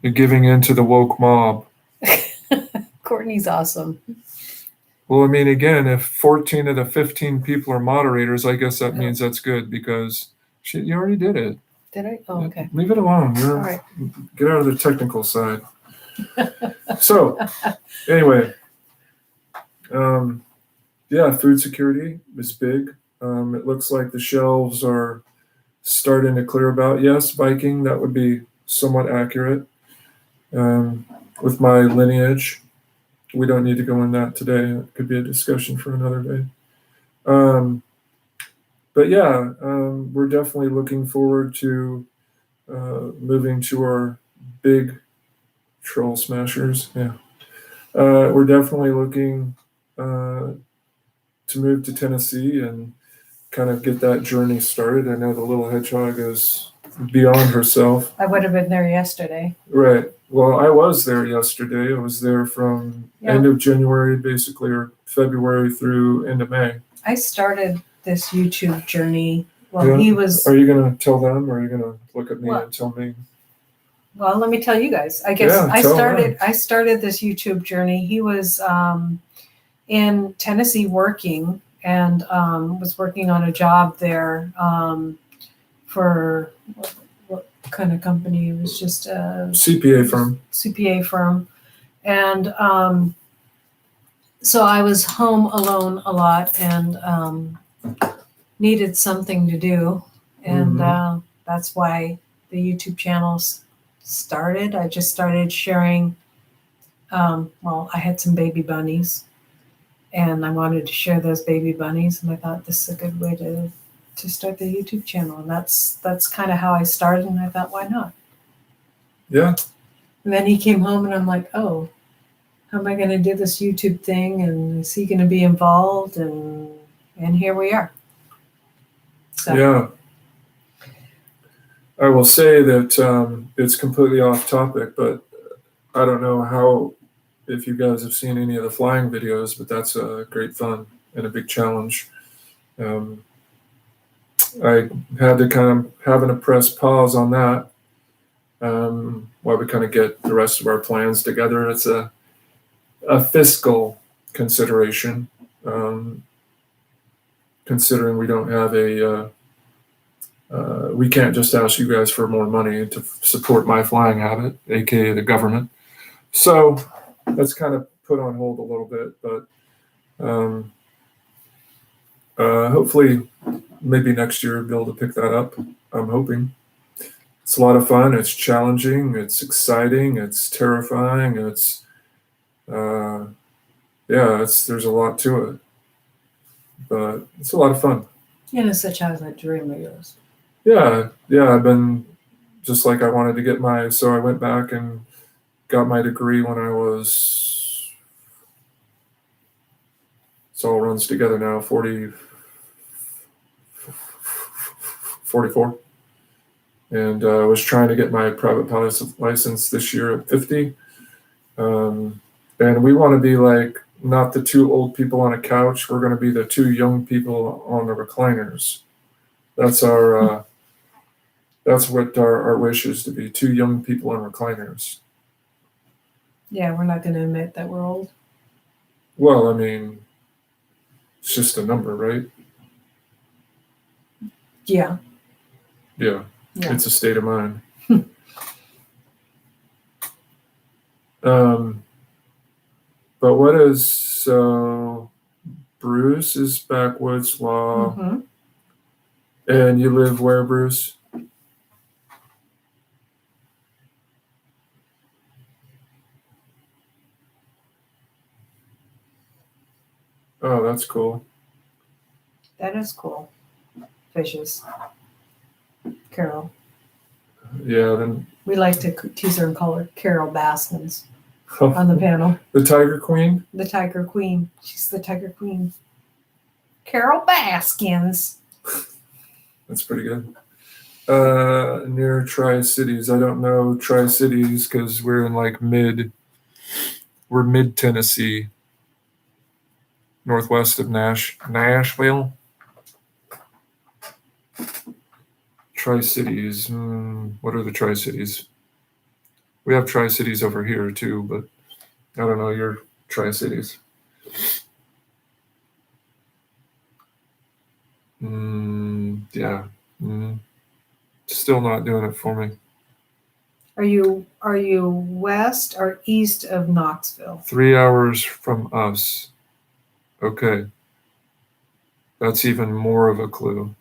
You're giving in to the woke mob.
Courtney's awesome.
Well, I mean, again, if 14 of the 15 people are moderators, I guess that means that's good because you already did it.
Did I? Oh, okay.
Leave it alone.
All right.
Get out of the technical side. So, anyway, food security is big. It looks like the shelves are starting to clear about. Yes, Viking, that would be somewhat accurate. With my lineage, we don't need to go in that today. It could be a discussion for another day. But yeah, we're definitely looking forward to moving to our big troll smashers. Yeah. We're definitely looking to move to Tennessee and kind of get that journey started. I know the little hedgehog is beyond herself.
I would have been there yesterday.
Right. Well, I was there yesterday. I was there from end of January, basically, or February through end of May.
I started this YouTube journey. Well, he was.
Are you going to tell them, or are you going to look at me and tell me?
Well, let me tell you guys. I guess I started this YouTube journey. He was in Tennessee working and was working on a job there for what kind of company? It was just a CPA firm. And so I was home alone a lot and needed something to do. And that's why the YouTube channels started. I just started sharing. I had some baby bunnies, and I wanted to share those baby bunnies, and I thought this is a good way to start the YouTube channel, and that's kind of how I started. And I thought, why not?
Yeah.
And then he came home, and I'm like, oh, how am I going to do this YouTube thing? And is he going to be involved? And here we are. So.
Yeah. I will say that it's completely off topic, but I don't know if you guys have seen any of the flying videos, but that's great fun and a big challenge. I had to kind of having to press pause on that while we kind of get the rest of our plans together. It's a fiscal consideration, considering we don't have we can't just ask you guys for more money to support my flying habit, aka the government. So that's kind of put on hold a little bit, but hopefully maybe next year be able to pick that up. I'm hoping. It's a lot of fun. It's challenging. It's exciting. It's terrifying. It's there's a lot to it, but it's a lot of fun.
And it's a childhood dream of yours.
Yeah. I've been just like I wanted to get so I went back and got my degree when I was. It all runs together now. 44. And I was trying to get my private pilot's license this year at 50. And we want to be like not the two old people on a couch. We're going to be the two young people on the recliners. That's our. That's what our wish is, to be two young people on recliners.
Yeah, we're not going to admit that we're old.
Well, I mean, it's just a number, right?
Yeah.
Yeah. It's a state of mind. But what is Bruce is backwoods law, and you live where, Bruce? Oh, that's cool.
That is cool. Fishes. Carol.
Yeah, then
we like to tease her and call her Carol Baskins on the panel.
The Tiger Queen?
The Tiger Queen. She's the Tiger Queen. Carol Baskins.
That's pretty good. Near Tri-Cities. I don't know Tri-Cities because we're in like we're mid Tennessee, northwest of Nashville. Tri-Cities. What are the Tri-Cities? We have Tri-Cities over here too, but I don't know your Tri-Cities. Yeah. Still not doing it for me.
Are you west or east of Knoxville?
3 hours from us. Okay. That's even more of a clue.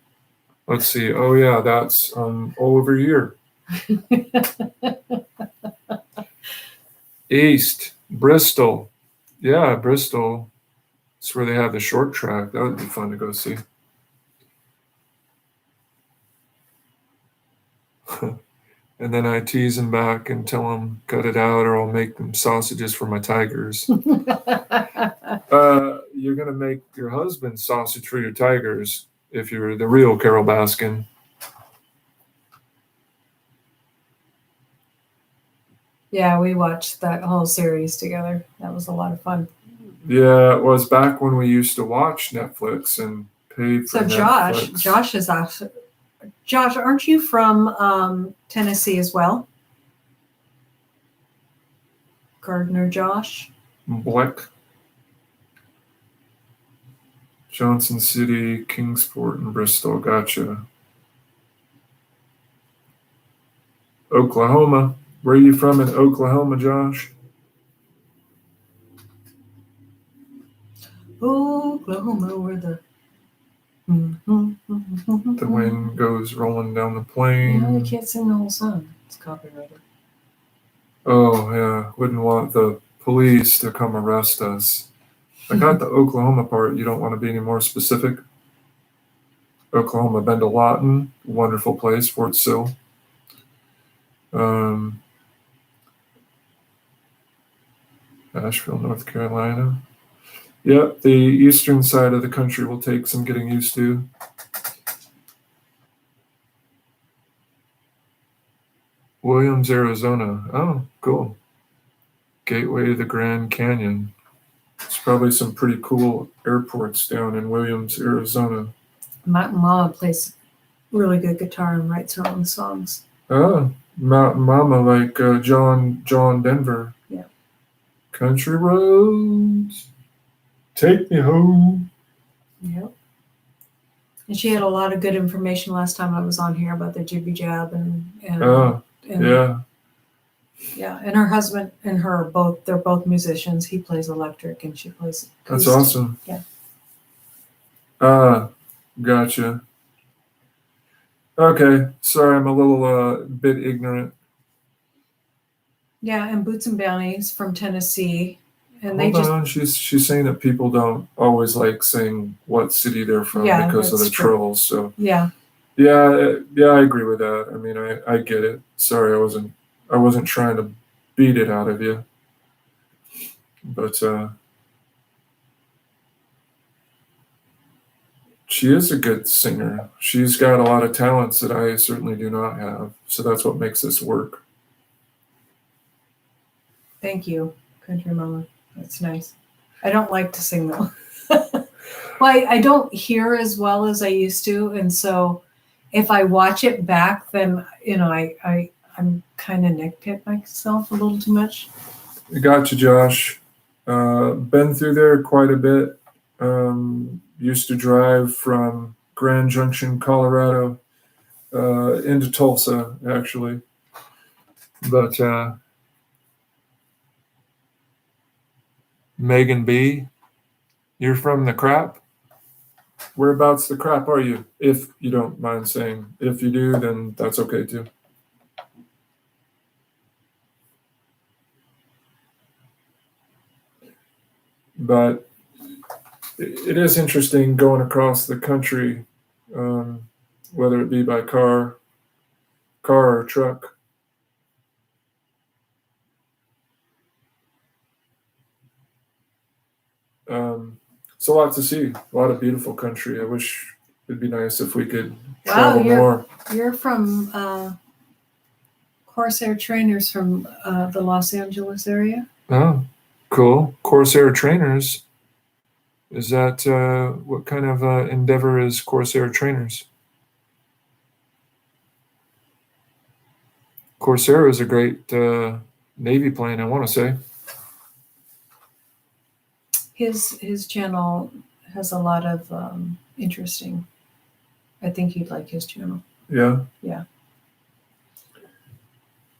Let's see. Oh yeah, that's all over here. East, Bristol. Yeah, Bristol. It's where they have the short track. That would be fun to go see. And then I tease him back and tell him, cut it out or I'll make them sausages for my tigers. You're going to make your husband sausage for your tigers if you're the real Carol Baskin.
Yeah, we watched that whole series together. That was a lot of fun.
Yeah, it was back when we used to watch Netflix and pay for Netflix.
Josh is actually... Josh, aren't you from Tennessee as well? Gardner Josh?
Bleck. Johnson City, Kingsport, and Bristol. Gotcha. Oklahoma. Where are you from in Oklahoma, Josh?
Oklahoma, where the
wind goes rolling down the plain.
You can't sing the whole song. It's copyrighted.
Oh, yeah. Wouldn't want the police to come arrest us. I got the Oklahoma part. You don't want to be any more specific? Oklahoma, been to Lawton. Wonderful place. Fort Sill. Asheville, North Carolina. Yep, the eastern side of the country will take some getting used to. Williams, Arizona. Oh, cool. Gateway to the Grand Canyon. There's probably some pretty cool airports down in Williams, Arizona.
My mom plays really good guitar and writes her own songs.
Oh, Mountain Mama, like John Denver.
Yeah.
Country roads, take me home.
Yep. And she had a lot of good information last time I was on here about the jibby jab and
Oh,
and
yeah.
yeah. And her husband and her they're both musicians. He plays electric and she plays
That's
acoustic.
awesome.
Yeah.
Gotcha. Okay, sorry, I'm a little bit ignorant.
Yeah, and Boots and Bounties from Tennessee. And
Hold on, she's saying that people don't always like saying what city they're from because of the trolls. So
yeah,
I agree with that. I mean, I get it. Sorry, I wasn't trying to beat it out of you, but she is a good singer. She's got a lot of talents that I certainly do not have. So that's what makes this work.
Thank you, Country Mama. That's nice. I don't like to sing though. Well, I don't hear as well as I used to, and so if I watch it back, then I'm kind of nitpick myself a little too much.
I got you, Josh. Been through there quite a bit. Used to drive from Grand Junction, Colorado, into Tulsa, actually. But Megan B, you're from the crap? Whereabouts the crap are you? If you don't mind saying. If you do, then that's okay too. But it is interesting going across the country, whether it be by car or truck. It's a lot to see, a lot of beautiful country. I wish it'd be nice if we could travel more.
You're from Corsair Trainers from the Los Angeles area.
Oh, cool. Corsair Trainers. Is that what kind of endeavor is Corsair Trainers? Corsair is a great Navy plane, I want to say.
His channel has a lot of interesting. I think you'd like his channel.
Yeah.
Yeah.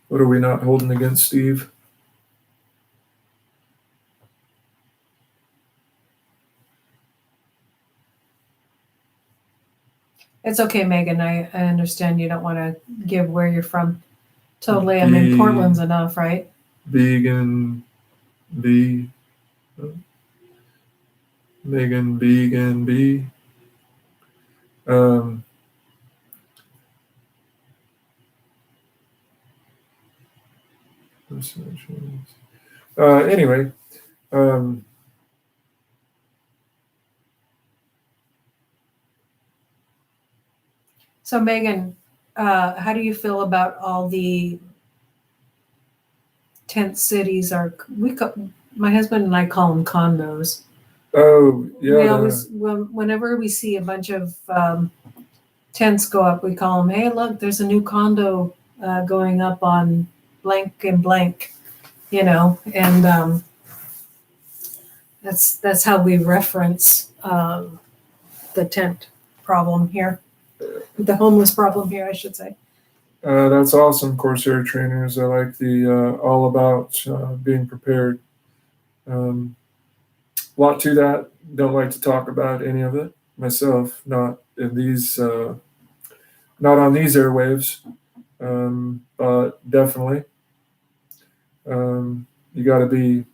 What are we not holding against Steve?
It's okay, Megan. I understand you don't want to give where you're from. Totally. I mean, Portland's enough, right?
Vegan B. Megan Vegan B. Anyway,
so Megan, how do you feel about all the tent cities? My husband and I call them condos.
Oh yeah.
We always, whenever we see a bunch of tents go up, we call them, "Hey, look, there's a new condo going up on blank and blank," and that's how we reference the tent problem here, the homeless problem here, I should say.
That's awesome, Corsair Trainers. I like the all about being prepared. A lot to that. Don't like to talk about any of it myself. Not in these, not on these airwaves. But definitely, you got to be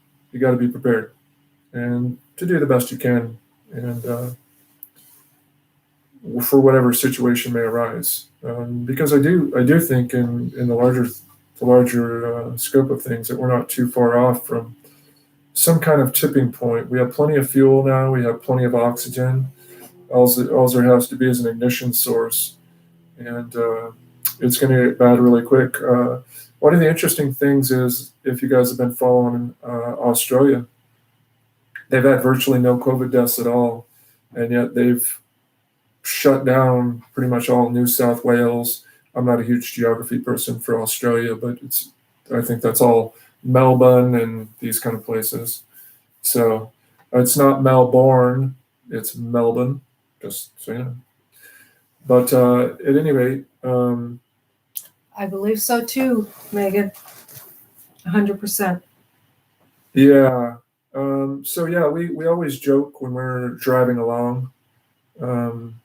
prepared and to do the best you can, and for whatever situation may arise. Because I do think in the larger scope of things that we're not too far off from some kind of tipping point. We have plenty of fuel now. We have plenty of oxygen. All there has to be is an ignition source, and it's going to get bad really quick. One of the interesting things is, if you guys have been following Australia, they've had virtually no COVID deaths at all, and yet they've shut down pretty much all New South Wales. I'm not a huge geography person for Australia, but I think that's all Melbourne and these kind of places. So it's not Melbourne, it's Melbourne, just so you know. But at any rate,
I believe so too, Megan. 100%.
yeah. So yeah, we always joke when we're driving along. Um,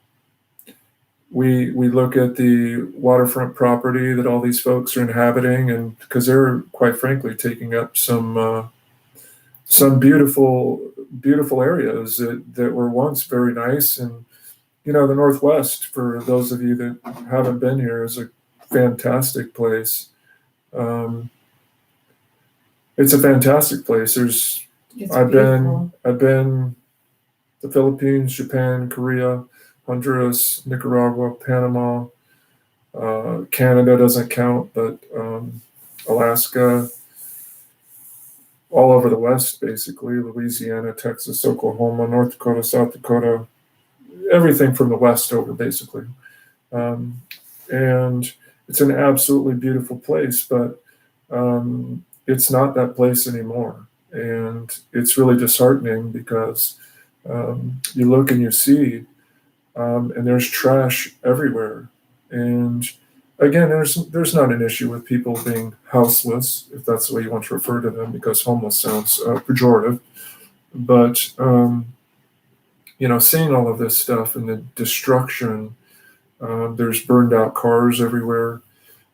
we look at the waterfront property that all these folks are inhabiting, and because they're quite frankly taking up some beautiful areas that were once very nice. And the Northwest, for those of you that haven't been here, is a fantastic place. Um, it's a fantastic place.
It's
I've
beautiful.
been the Philippines, Japan, Korea, Honduras, Nicaragua, Panama. Canada doesn't count, but Alaska, all over the West, basically, Louisiana, Texas, Oklahoma, North Dakota, South Dakota, everything from the West over, basically. Um, and it's an absolutely beautiful place, but it's not that place anymore. And it's really disheartening because you look and you see, and there's trash everywhere. And again, there's not an issue with people being houseless, if that's the way you want to refer to them, because homeless sounds pejorative. But seeing all of this stuff and the destruction, there's burned out cars everywhere,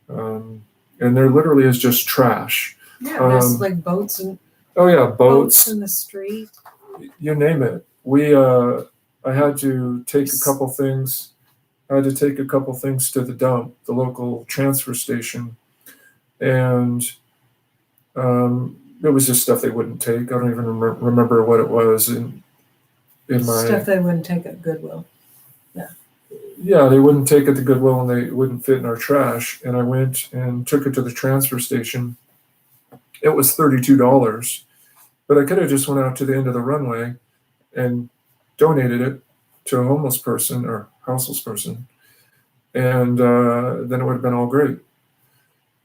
and there literally is just trash.
Yeah, there's like boats and
Oh yeah,
boats
boats.
in the street.
You name it. I had to take a couple things. I had to take a couple things to the dump, the local transfer station, and it was just stuff they wouldn't take. I don't even remember what it was in my
Stuff they wouldn't take at Goodwill.
Yeah, they wouldn't take it to Goodwill, and they wouldn't fit in our trash. And I went and took it to the transfer station. It was $32, but I could have just went out to the end of the runway and donated it to a homeless person or houseless person, and then it would have been all great.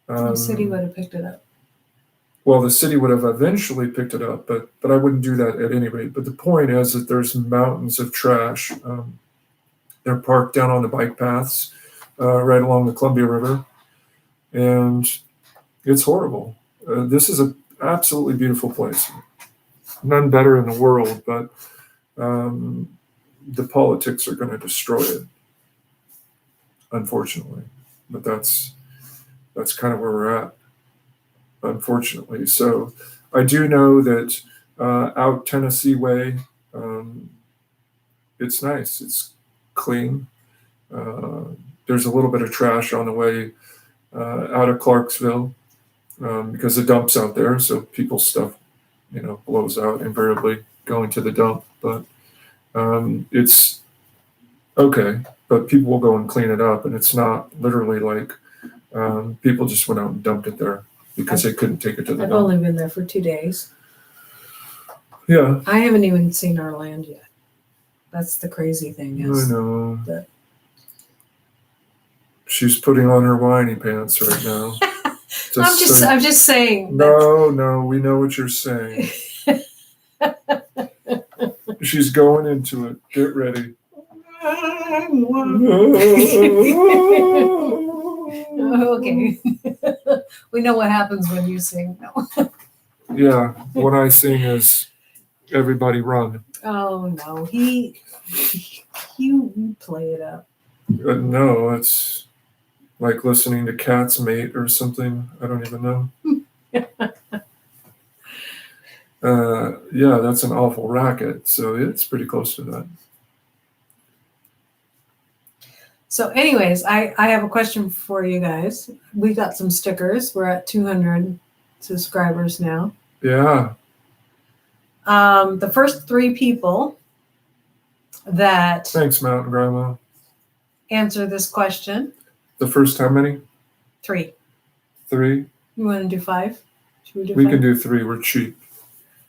The city would have picked it up.
Well, the city would have eventually picked it up, but I wouldn't do that at any rate. But the point is that there's mountains of trash. They're parked down on the bike paths right along the Columbia River, and it's horrible. This is an absolutely beautiful place. None better in the world, but the politics are going to destroy it, unfortunately. But that's kind of where we're at, unfortunately. So I do know that out Tennessee Way, it's nice. It's clean. There's a little bit of trash on the way out of Clarksville because the dump's out there, so people's stuff, blows out invariably going to the dump. But it's okay. But people will go and clean it up, and it's not literally like people just went out and dumped it there because they couldn't take it to the
I've
dump.
only been there for 2 days.
Yeah,
I haven't even seen our land yet. That's the crazy thing is.
I know. She's putting on her whiny pants right now.
I'm just saying.
No, we know what you're saying. She's going into it. Get ready.
Okay. We know what happens when you sing. No.
Yeah, what I sing is everybody run.
Oh no, you play it up.
No, it's like listening to Cat's Mate or something. I don't even know. Yeah, that's an awful racket. So it's pretty close to that.
So anyways, I have a question for you guys. We got some stickers. We're at 200 subscribers now.
Yeah.
The first 3 people that
Thanks, Mountain Grandma.
answer this question.
The first how many?
3.
3?
You want to do 5? Should we do 5?
We can do 3. We're cheap.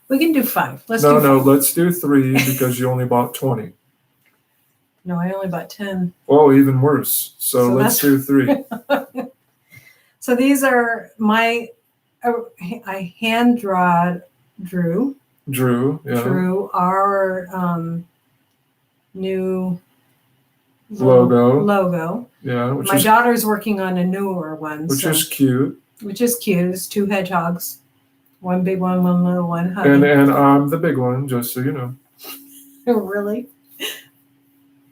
We can do 5. Let's
No,
do 5.
let's do 3 because you only bought 20.
No, I only bought 10.
Oh, even worse. So let's
that's-
do 3.
So these are I hand drew our new
logo. Yeah,
my daughter's working on a newer one,
which is cute.
Which is cute. It's 2 hedgehogs, one big one, one little one. Honey.
And I'm the big one, just so you know.
Really?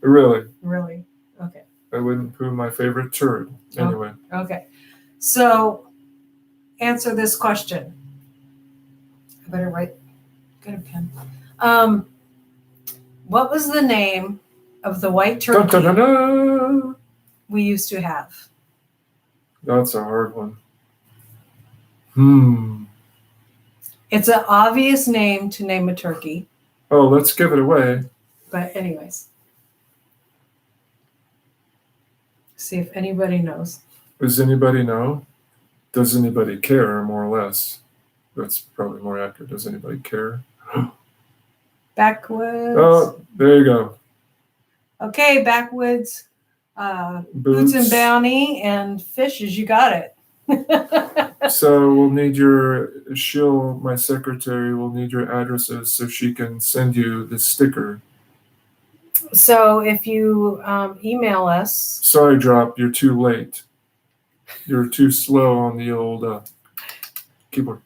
Really?
Really? Okay.
I wouldn't prove my favorite turd. Anyway.
Okay. So answer this question. I better get a pen. What was the name of the white turkey
Dun, dun, dun, dun.
we used to have?
That's a hard one.
It's an obvious name to name a turkey.
Oh, let's give it away.
But anyways. See if anybody knows.
Does anybody know? Does anybody care, more or less? That's probably more accurate. Does anybody care?
Backwoods.
Oh, there you go.
Okay, backwoods. Boots and Bounty and Fishes. You got it.
So we'll need my secretary will need your addresses so she can send you the sticker.
So if you email us.
Sorry, Drop, you're too late. You're too slow on the old keyboard.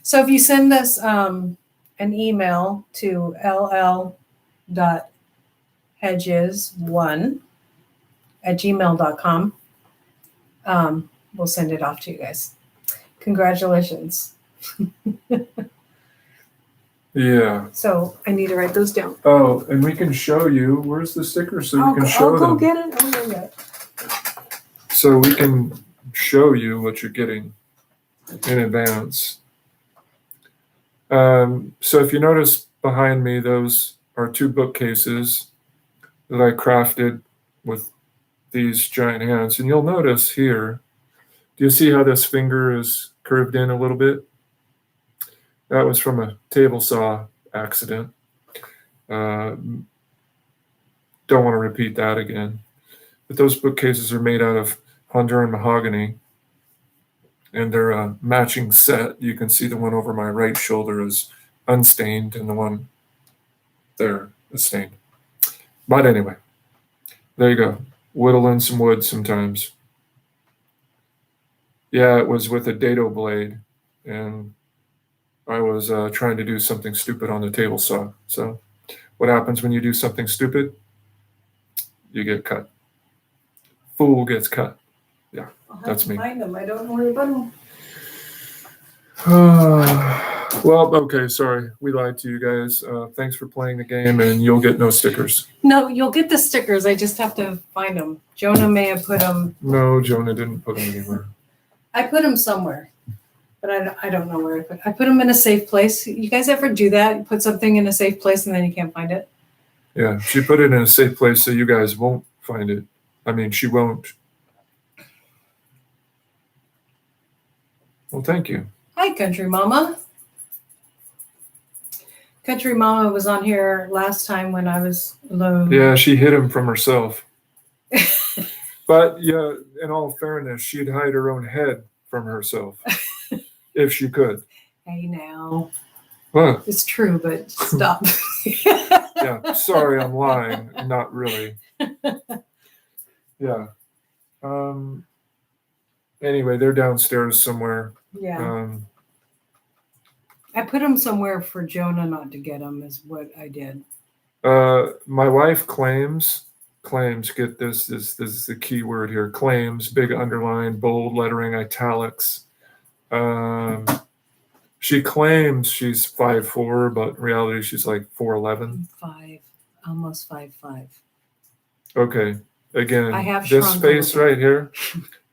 So if you send us an email to ll.hedges1@gmail.com, we'll send it off to you guys. Congratulations.
Yeah.
So I need to write those down.
Oh, and we can show you. Where's the sticker so we can show them?
I'll go get it. Oh my God.
So we can show you what you're getting in advance. So if you notice behind me, those are 2 bookcases that I crafted with these giant hands. And you'll notice here, do you see how this finger is curved in a little bit? That was from a table saw accident. Don't want to repeat that again. But those bookcases are made out of Honduran mahogany. And they're a matching set. You can see the one over my right shoulder is unstained and the one there is stained. But anyway, there you go. Whittle in some wood sometimes. Yeah, it was with a dado blade, and I was trying to do something stupid on the table saw. So what happens when you do something stupid? You get cut. Fool gets cut. Yeah, that's me.
Find them. I don't know where to put them.
Well, okay, sorry. We lied to you guys. Thanks for playing the game, and you'll get no stickers.
No, you'll get the stickers. I just have to find them. Jonah may have put them.
No, Jonah didn't put them anywhere.
I put them somewhere, but I don't know where I put them in a safe place. You guys ever do that? You put something in a safe place and then you can't find it?
Yeah, she put it in a safe place so you guys won't find it. I mean, she won't. Well, thank you.
Hi, Country Mama. Country Mama was on here last time when I was alone.
Yeah, she hid him from herself. But yeah, in all fairness, she'd hide her own head from herself if she could.
Hey, now.
What?
It's true, but stop.
Yeah, sorry, I'm lying. Not really. Yeah. Anyway, they're downstairs somewhere.
Yeah. I put them somewhere for Jonah not to get them is what I did.
My wife claims, get this is the key word here, claims, big underline, bold lettering, italics. She claims she's 5'4", but in reality she's like 4'11".
5, almost 5'5".
Okay. Again,
I have
this face right here,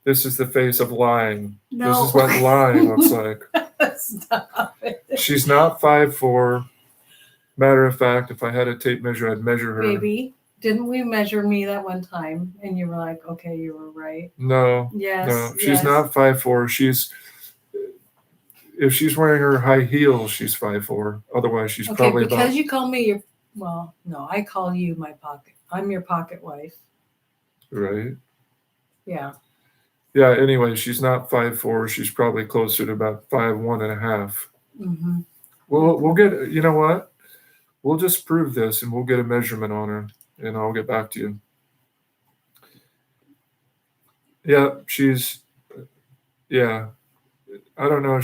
this is the face of lying.
No.
This is what lying looks like.
Stop it.
She's not 5'4". Matter of fact, if I had a tape measure, I'd measure her.
Baby, didn't we measure me that one time? And you were like, okay, you were right.
No.
Yes.
No, she's not 5'4". If she's wearing her high heels, she's 5'4". Otherwise, she's probably
because
about.
you call me Well, no, I call you my pocket. I'm your pocket wife.
Right?
Yeah.
Yeah, anyway, she's not 5'4". She's probably closer to about 5'1.5".
Mm-hmm.
We'll get, you know what? We'll just prove this and we'll get a measurement on her and I'll get back to you. Yeah, yeah, I don't know.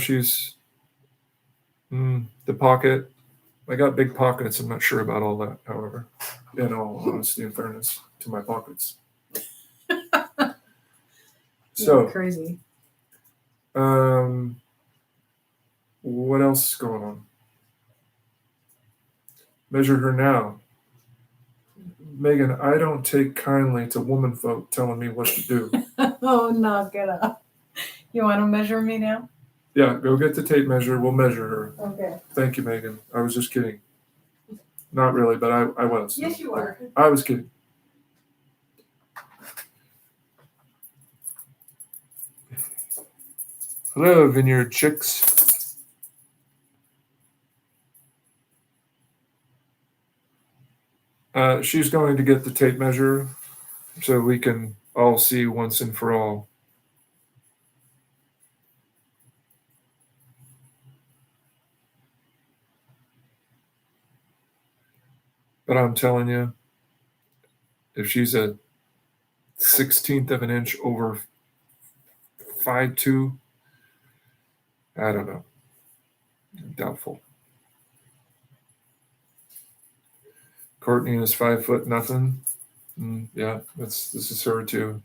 The pocket. I got big pockets. I'm not sure about all that, however, in all honesty and fairness to my pockets.
You're
So,
crazy.
what else is going on? Measure her now. Megan, I don't take kindly to womanfolk telling me what to do.
Oh, knock it up. You want to measure me now?
Yeah, go get the tape measure. We'll measure her.
Okay.
Thank you, Megan. I was just kidding. Not really, but I was.
Yes, you are.
I was kidding. Hello, Vineyard Chicks. She's going to get the tape measure so we can all see once and for all. But I'm telling you, if she's a 16th of an inch over 5'2", I don't know. Doubtful. Courtney is 5 foot nothing. Yeah, this is her too.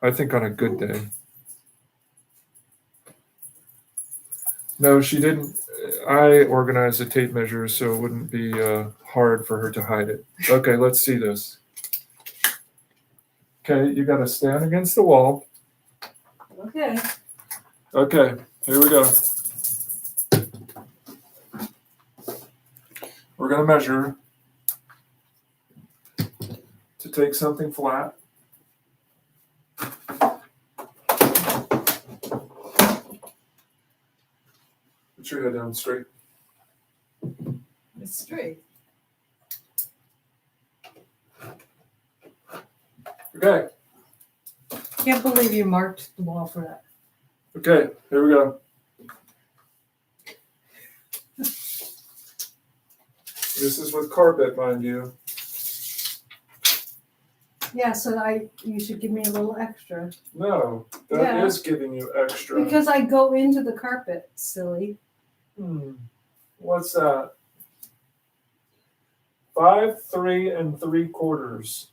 I think on a good day. No, she didn't. I organized the tape measure so it wouldn't be hard for her to hide it. Okay, let's see this. Okay, you got to stand against the wall.
Okay.
Okay, here we go. We're going to measure to take something flat. Put your head down straight.
It's straight.
Okay.
Can't believe you marked the wall for that.
Okay, here we go. This is with carpet, mind you.
Yeah, so you should give me a little extra.
No, that is giving you extra.
Because I go into the carpet, silly.
What's that? 5 3 3/4.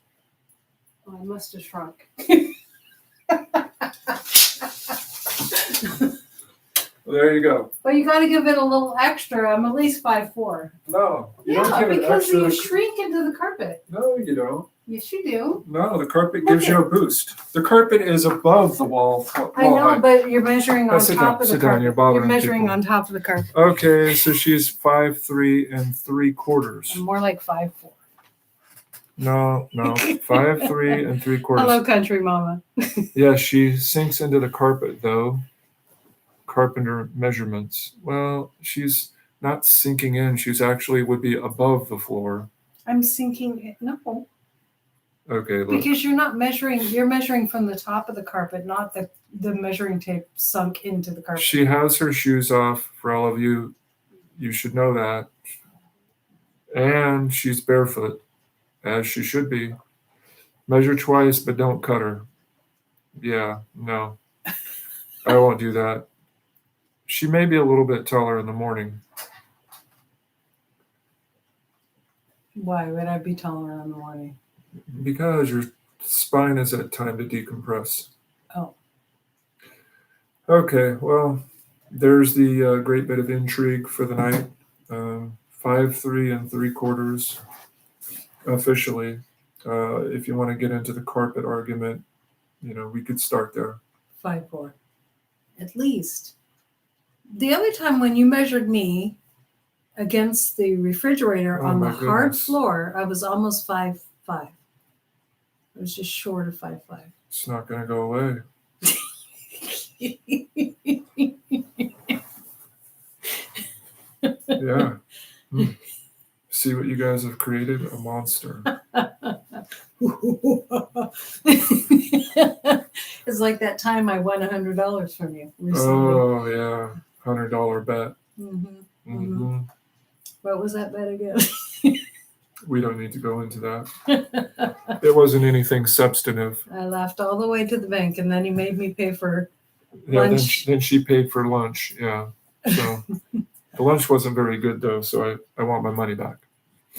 Oh, I must have shrunk.
Well, there you go.
But you got to give it a little extra. I'm at least 5'4".
No, you
Yeah,
don't give it
because
extra.
you shrink into the carpet.
No, you don't.
Yes, you do.
No, the carpet gives you a boost. The carpet is above the wall.
I know, but you're measuring on
sit
top
down,
of the
sit down,
carpet.
you're bothering
measuring
people.
on top of the carpet.
Okay, so she's 5 3 3/4.
I'm more like 5'4".
No, 5 3 3/4.
Hello, country mama.
Yeah, she sinks into the carpet though. Carpenter measurements. Well, she's not sinking in. She's actually would be above the floor.
I'm sinking. No.
Okay, look.
Because you're not measuring. You're measuring from the top of the carpet, not the measuring tape sunk into the carpet.
She has her shoes off. For all of you, you should know that. And she's barefoot, as she should be. Measure twice, but don't cut her. Yeah, no. I won't do that. She may be a little bit taller in the morning.
Why would I be taller in the morning?
Because your spine is at time to decompress.
Oh.
Okay, well, there's the great bit of intrigue for the night. 5 3 3/4 officially. If you want to get into the carpet argument, we could start there.
5'4". At least. The other time when you measured me against the refrigerator on the hard floor, I was almost 5'5". I was just short of 5'5".
It's not going to go away. Yeah. See what you guys have created? A monster.
It's like that time I won $100 from you recently.
Oh yeah, $100 bet.
What was that bet again?
We don't need to go into that. It wasn't anything substantive.
I laughed all the way to the bank, and then he made me pay for
Yeah,
lunch.
then she paid for lunch. Yeah, so the lunch wasn't very good though. So I want my money back.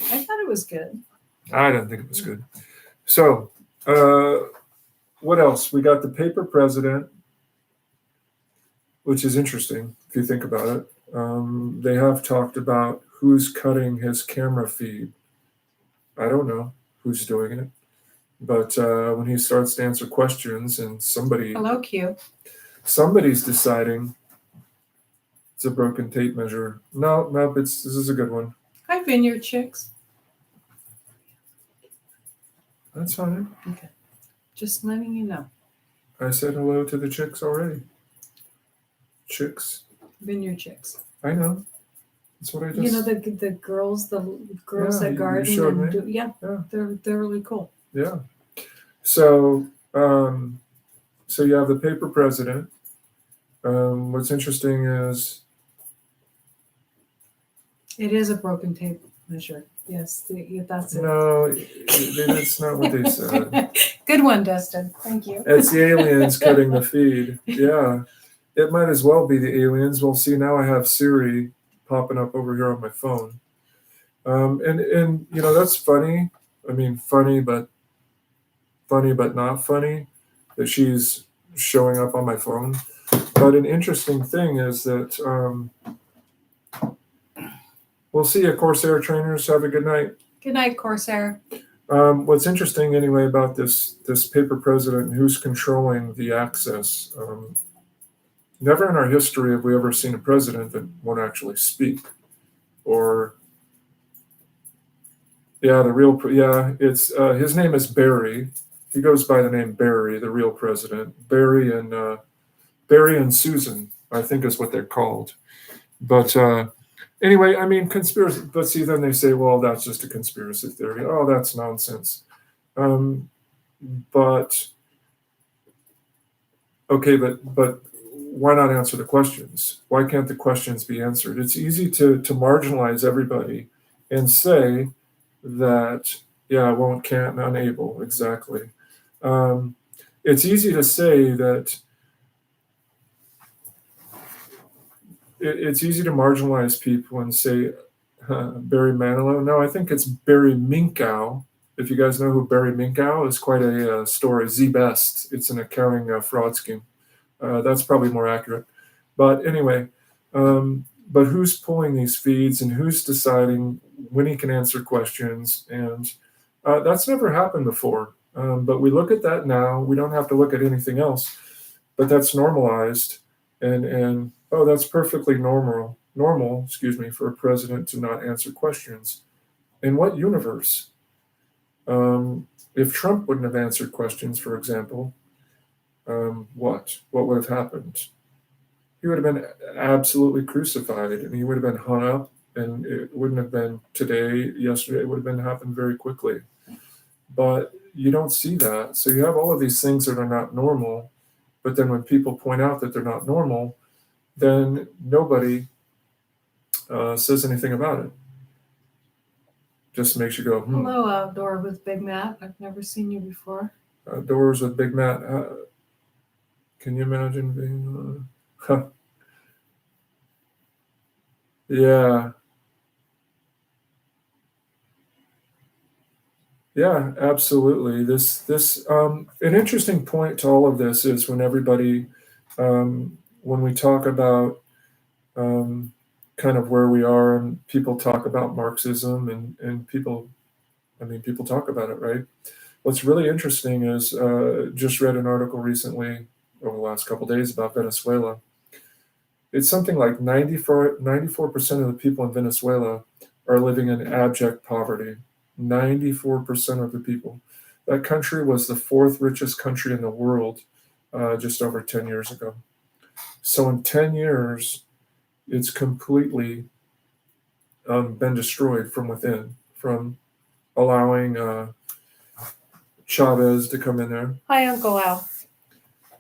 I thought it was good.
I didn't think it was good. So what else? We got the paper president, which is interesting if you think about it. They have talked about who's cutting his camera feed. I don't know who's doing it, but when he starts to answer questions and
Hello, Q.
somebody's deciding it's a broken tape measure. No, this is a good one.
Hi, Vineyard Chicks.
That's fine.
Okay, just letting you know.
I said hello to the chicks already. Chicks.
Vineyard Chicks.
I know. That's what I just.
You know the girls
Yeah,
that
you
garden
showed
and
me.
do, yeah, they're really cool.
Yeah. So you have the paper president. What's interesting is
It is a broken tape measure. Yes, that's it.
no, that's not what they said.
Good one, Dustin. Thank you.
It's the aliens cutting the feed. Yeah, it might as well be the aliens. Well, see, now I have Siri popping up over here on my phone, and you know that's funny. I mean, funny but not funny that she's showing up on my phone. But an interesting thing is that we'll see you, Corsair trainers. Have a good night.
Good night, Corsair.
What's interesting anyway about this paper president and who's controlling the access. Never in our history have we ever seen a president that won't actually speak. Or it's his name is Barry. He goes by the name Barry, the real president. Barry and Susan, I think is what they're called. But anyway, I mean, conspiracy. But see, then they say, well, that's just a conspiracy theory. Oh, that's nonsense. But okay, but why not answer the questions? Why can't the questions be answered? It's easy to marginalize everybody and say that, yeah, won't, can't, unable, exactly. It's easy to say that it's easy to marginalize people and say Barry Manilow. No, I think it's Barry Minkow. If you guys know who Barry Minkow is, quite a story. Z-Best. It's an accounting fraud scheme. That's probably more accurate. But anyway, but who's pulling these feeds and who's deciding when he can answer questions? And that's never happened before. But we look at that now. We don't have to look at anything else. But that's normalized. And oh, that's perfectly normal, for a president to not answer questions. In what universe? If Trump wouldn't have answered questions, for example, what would have happened? He would have been absolutely crucified, and he would have been hung up, and it wouldn't have been today, yesterday. It would have been happened very quickly. But you don't see that. So you have all of these things that are not normal. But then when people point out that they're not normal, then nobody says anything about it. Just makes you go,
Hello, Outdoor with Big Matt. I've never seen you before.
Outdoors with Big Matt. Can you imagine being... Yeah. Yeah, absolutely. This an interesting point to all of this is when everybody, when we talk about kind of where we are, and people talk about Marxism, and people talk about it, right? What's really interesting is just read an article recently over the last couple of days about Venezuela. It's something like 94% of the people in Venezuela are living in abject poverty. 94% of the people. That country was the fourth richest country in the world just over 10 years ago. So in 10 years, it's completely been destroyed from within, from allowing Chavez to come in there,
Hi, Uncle Al.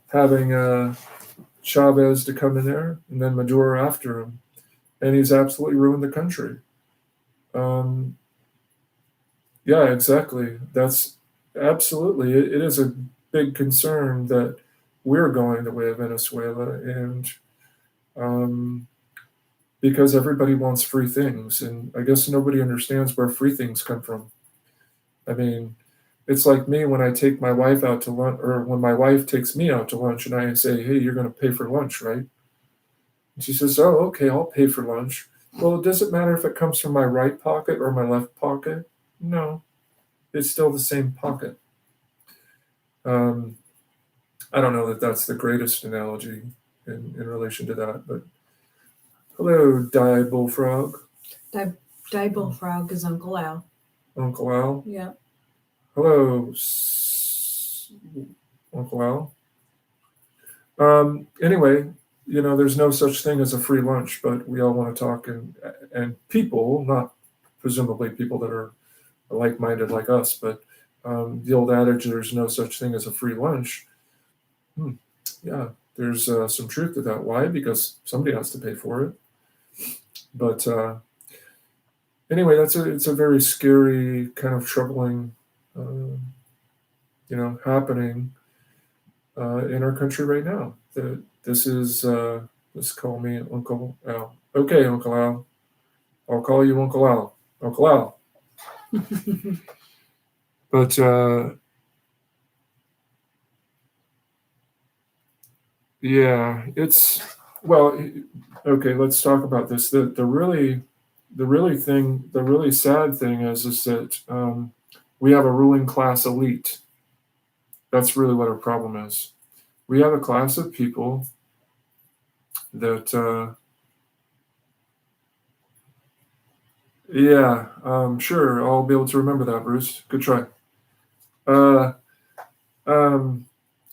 having Chavez to come in there, and then Maduro after him, and he's absolutely ruined the country. Um, yeah, exactly. That's absolutely. It is a big concern that we're going the way of Venezuela, and um, because everybody wants free things, and I guess nobody understands where free things come from. I mean, it's like me when I take my wife out to lunch, or when my wife takes me out to lunch, and I say, "Hey, you're going to pay for lunch, right?" And she says, "Oh, okay, I'll pay for lunch." Well, it doesn't matter if it comes from my right pocket or my left pocket. No, it's still the same pocket. Um, I don't know that that's the greatest analogy in relation to that, but hello, Die Bullfrog,
Die Bullfrog is Uncle Al.
Uncle Al.
Yeah.
Hello, Uncle Al. Anyway, there's no such thing as a free lunch, but we all want to talk, and people, not presumably people that are like-minded like us, but the old adage, "There's no such thing as a free lunch." Yeah, there's some truth to that. Why? Because somebody has to pay for it. But anyway, it's a very scary, kind of troubling, happening in our country right now. This is let's call me Uncle Al. Okay, Uncle Al. I'll call you Uncle Al. Uncle Al. But yeah, it's well. Okay, let's talk about this. The really sad thing is that we have a ruling class elite. That's really what our problem is. We have a class of people that yeah, sure, I'll be able to remember that, Bruce. Good try. Uh, um,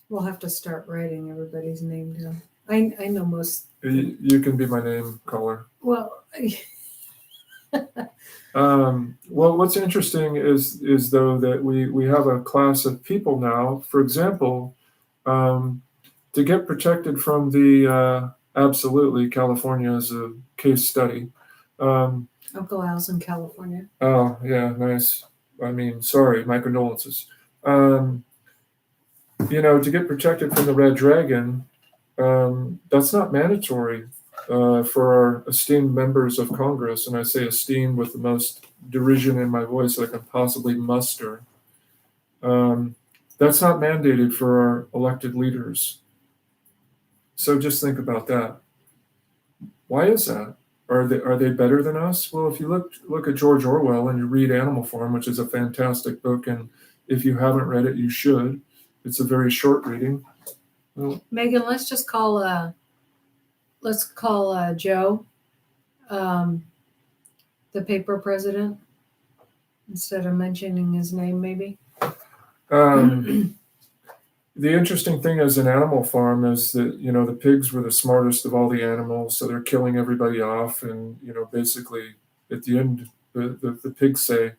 We'll have to start writing everybody's name down. I know most.
you can be my name caller.
Well,
Well, what's interesting is though that we have a class of people now. For example, to get protected from the absolutely California is a case study.
Uncle Al's in California.
Oh yeah, nice. I mean, sorry, my condolences. To get protected from the red dragon, that's not mandatory for our esteemed members of Congress, and I say esteemed with the most derision in my voice I can possibly muster. That's not mandated for our elected leaders. So just think about that. Why is that? Are they better than us? Well, if you look at George Orwell and you read Animal Farm, which is a fantastic book, and if you haven't read it, you should. It's a very short reading. Well,
Megan, let's call Joe the paper president instead of mentioning his name, maybe.
The interesting thing as an Animal Farm is that the pigs were the smartest of all the animals, so they're killing everybody off, and basically at the end, the pigs say,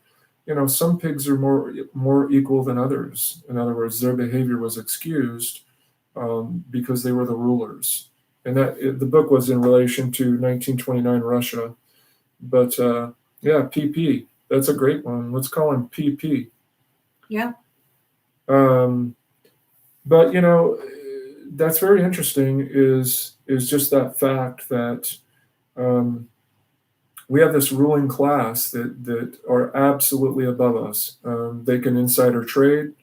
some pigs are more equal than others. In other words, their behavior was excused because they were the rulers, and the book was in relation to 1929 Russia. But yeah, PP, that's a great one. Let's call him PP.
Yeah.
But that's very interesting. Is just that fact that we have this ruling class that are absolutely above us. They can insider trade.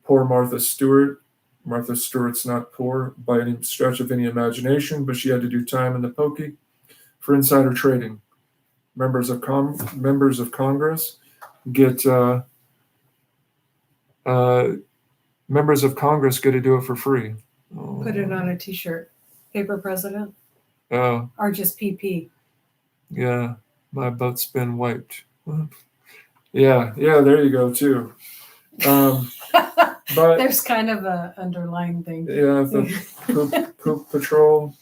Poor Martha Stewart. Martha Stewart's not poor by any stretch of any imagination, but she had to do time in the pokey for insider trading. Members of Congress get members of Congress get to do it for free.
Put it on a T-shirt. Paper president.
Oh.
Or just PP.
Yeah, my butt's been wiped. Yeah, there you go too. But
there's kind of a underlying thing.
Yeah, the poop patrol,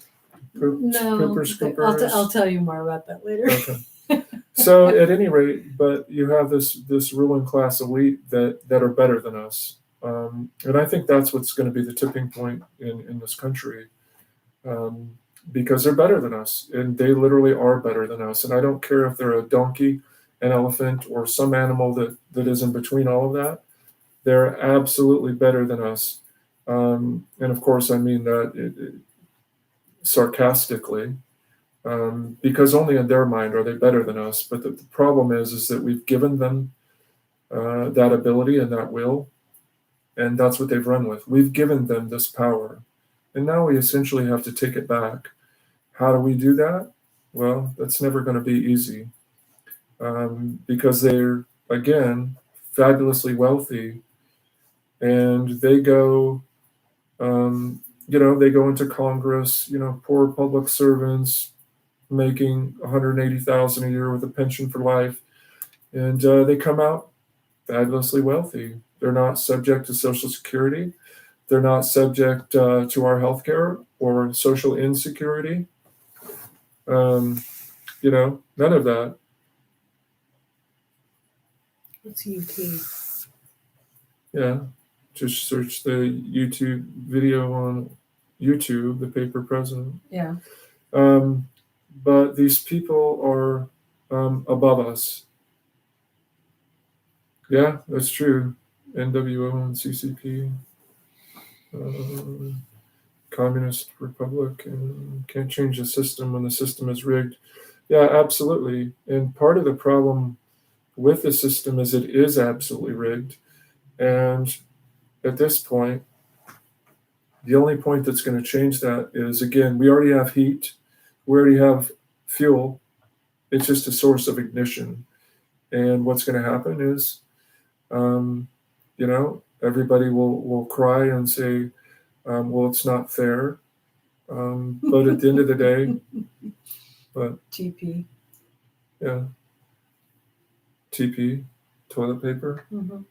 pooper scoopers.
I'll tell you more about that later.
Okay. So at any rate, but you have this ruling class elite that are better than us, and I think that's what's going to be the tipping point in this country, um, because they're better than us, and they literally are better than us. And I don't care if they're a donkey, an elephant, or some animal that is in between all of that. They're absolutely better than us, and of course, I mean that sarcastically, because only in their mind are they better than us. But the problem is that we've given them that ability and that will, and that's what they've run with. We've given them this power, and now we essentially have to take it back. How do we do that? Well, that's never going to be easy, because they're, again, fabulously wealthy, and they go, they go into Congress, poor public servants making 180,000 a year with a pension for life, and they come out fabulously wealthy. They're not subject to Social Security. They're not subject to our health care or social insecurity. Um, none of that.
What's UT?
Yeah, just search the YouTube video on YouTube, the paper president.
Yeah.
But these people are above us. Yeah, that's true. NWO and CCP, Communist Republic, and can't change the system when the system is rigged. Yeah, absolutely. And part of the problem with the system is it is absolutely rigged. And at this point, the only point that's going to change that is, again, we already have heat, we already have fuel. It's just a source of ignition. And what's going to happen is, everybody will cry and say, well, it's not fair. But at the end of the day,
TP.
Yeah, TP, toilet paper.
Mm-hmm.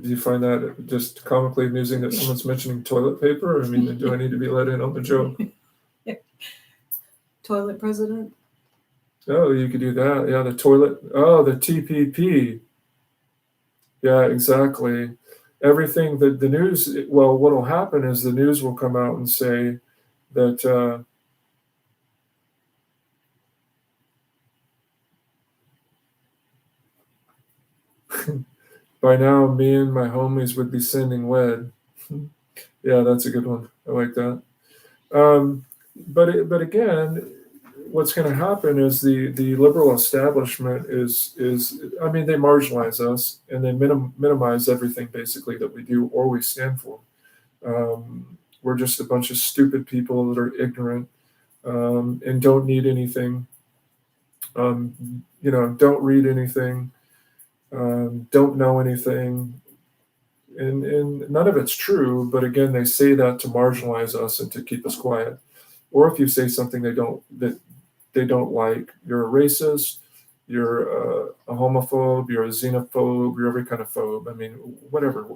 Do you find that just comically amusing that someone's mentioning toilet paper? I mean, do I need to be let in on the joke?
Toilet president?
Oh, you could do that. Yeah, the toilet. Oh, the TPP. Yeah, exactly. Everything that the news, well, what will happen is the news will come out and say that by now me and my homies would be sending lead. Yeah, that's a good one. I like that. But again, what's going to happen is the liberal establishment is I mean, they marginalize us and they minimize everything basically that we do or we stand for. We're just a bunch of stupid people that are ignorant, and don't need anything. Don't read anything, don't know anything, and none of it's true. But again, they say that to marginalize us and to keep us quiet. Or if you say something that they don't like, you're a racist, you're a homophobe, you're a xenophobe, you're every kind of phobe. I mean, whatever.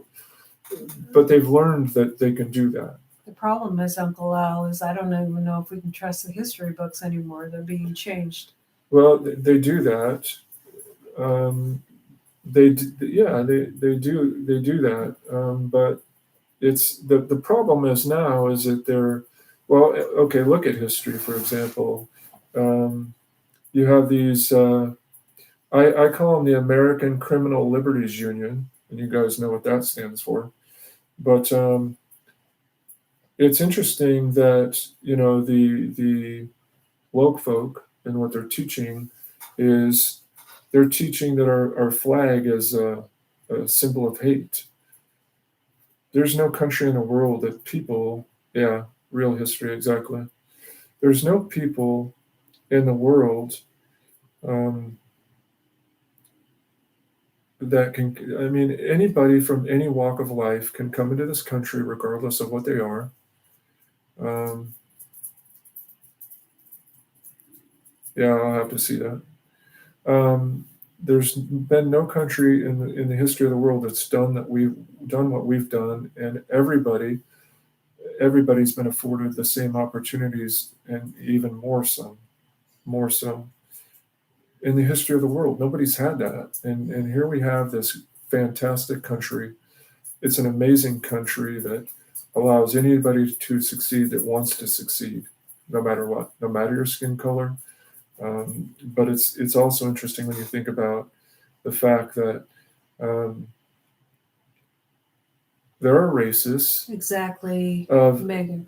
But they've learned that they can do that.
The problem is, Uncle Al, is I don't even know if we can trust the history books anymore. They're being changed.
Well, they do that. They do that. But it's the problem is now is that they're, well, okay, look at history, for example. You have these, I call them the American Criminal Liberties Union, and you guys know what that stands for. But it's interesting that, the woke folk and what they're teaching is they're teaching that our flag is a symbol of hate. There's no country in the world that people, yeah, real history, exactly. There's no people in the world that can, I mean, anybody from any walk of life can come into this country regardless of what they are. Yeah, I'll have to see that. There's been no country in the history of the world that's done what we've done, and everybody's been afforded the same opportunities, and even more so. in the history of the world. Nobody's had that. And here we have this fantastic country. It's an amazing country that allows anybody to succeed that wants to succeed, no matter what, no matter your skin color. But it's also interesting when you think about the fact that um, there are races
Exactly,
of
Megan.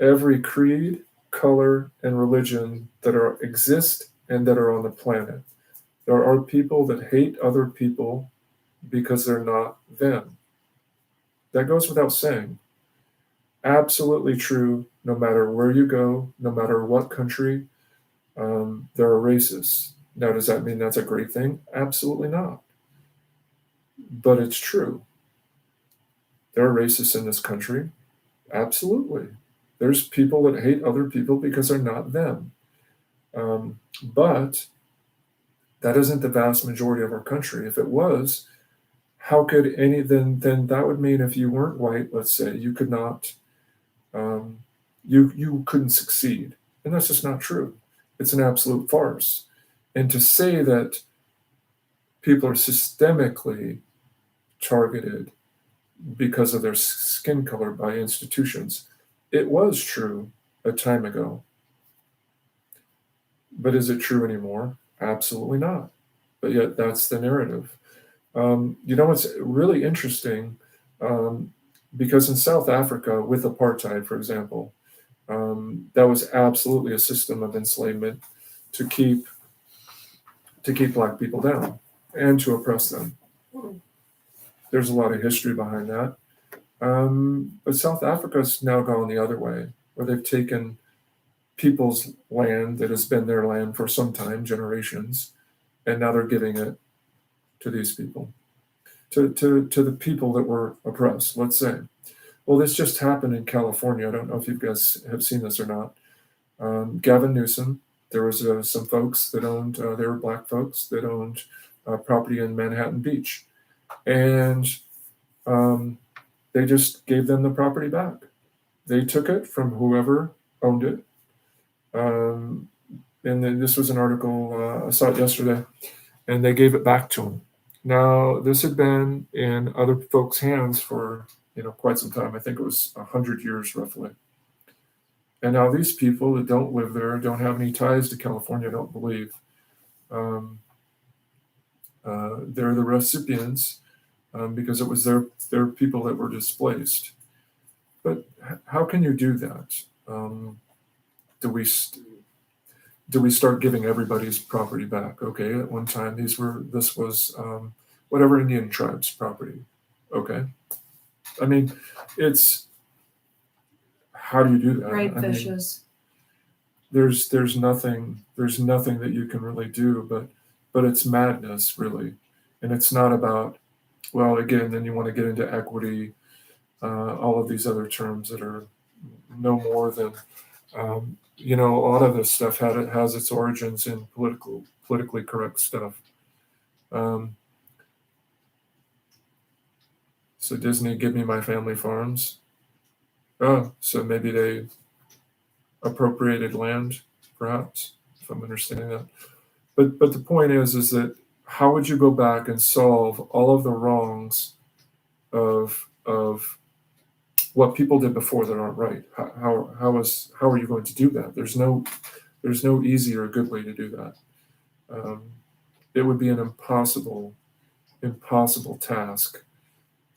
every creed, color, and religion that exist and that are on the planet. There are people that hate other people because they're not them. That goes without saying. Absolutely true, no matter where you go, no matter what country, there are racists. Now, does that mean that's a great thing? Absolutely not. But it's true. There are racists in this country. Absolutely. There's people that hate other people because they're not them. But that isn't the vast majority of our country. If it was, how could any then that would mean if you weren't white, let's say, you could not um, you couldn't succeed, and that's just not true. It's an absolute farce. And to say that people are systemically targeted because of their skin color by institutions, it was true a time ago. But is it true anymore? Absolutely not. But yet that's the narrative. What's really interesting, um, because in South Africa, with apartheid, for example, that was absolutely a system of enslavement to keep black people down and to oppress them. There's a lot of history behind that. But South Africa's now gone the other way, where they've taken people's land that has been their land for some time, generations, and now they're giving it to these people, to the people that were oppressed, let's say. Well, this just happened in California. I don't know if you guys have seen this or not. Gavin Newsom, there was some folks that owned, they were black folks that owned property in Manhattan Beach. And um, they just gave them the property back. They took it from whoever owned it. Um, and then this was an article, I saw it yesterday, and they gave it back to them. Now, this had been in other folks' hands for quite some time. I think it was 100 years roughly. And now these people that don't live there, don't have any ties to California, don't believe um, they're the recipients because it was their people that were displaced. But how can you do that? Do we do we start giving everybody's property back? Okay, at one time this was whatever Indian tribe's property. Okay, I mean, it's how do you do that?
Great
I mean,
fishes.
there's nothing that you can really do, but it's madness really, and it's not about well again. Then you want to get into equity, all of these other terms that are no more than a lot of this stuff has its origins in politically correct stuff. Um, so Disney, give me my family farms. Oh, so maybe they appropriated land, perhaps, if I'm understanding that. But the point is that how would you go back and solve all of the wrongs of what people did before that aren't right? How are you going to do that? There's no easy or good way to do that. Um, it would be an impossible task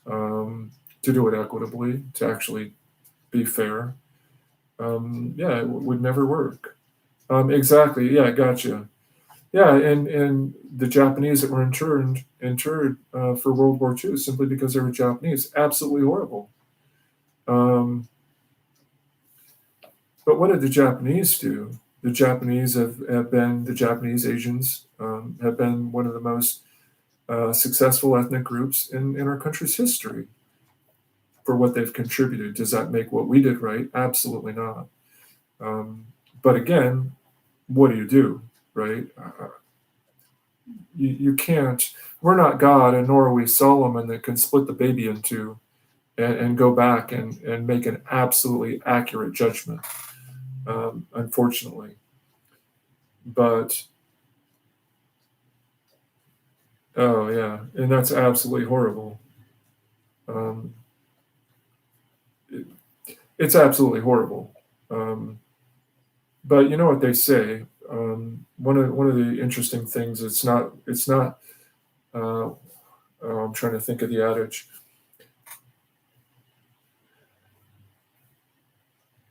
to do it equitably, to actually be fair. Yeah, it would never work. Exactly. Yeah, gotcha. Yeah, and the Japanese that were interred for World War II simply because they were Japanese, absolutely horrible. Um, but what did the Japanese do? The Japanese have been the Japanese Asians have been one of the most successful ethnic groups in our country's history for what they've contributed. Does that make what we did right? Absolutely not. Um, but again, what do? Right? You can't. We're not God, and nor are we Solomon that can split the baby in two and go back and make an absolutely accurate judgment. Unfortunately, but Oh yeah, and that's absolutely horrible. Um, it, it's absolutely horrible. Um, but you know what they say. One of the interesting things. It's not. Uh, I'm trying to think of the adage.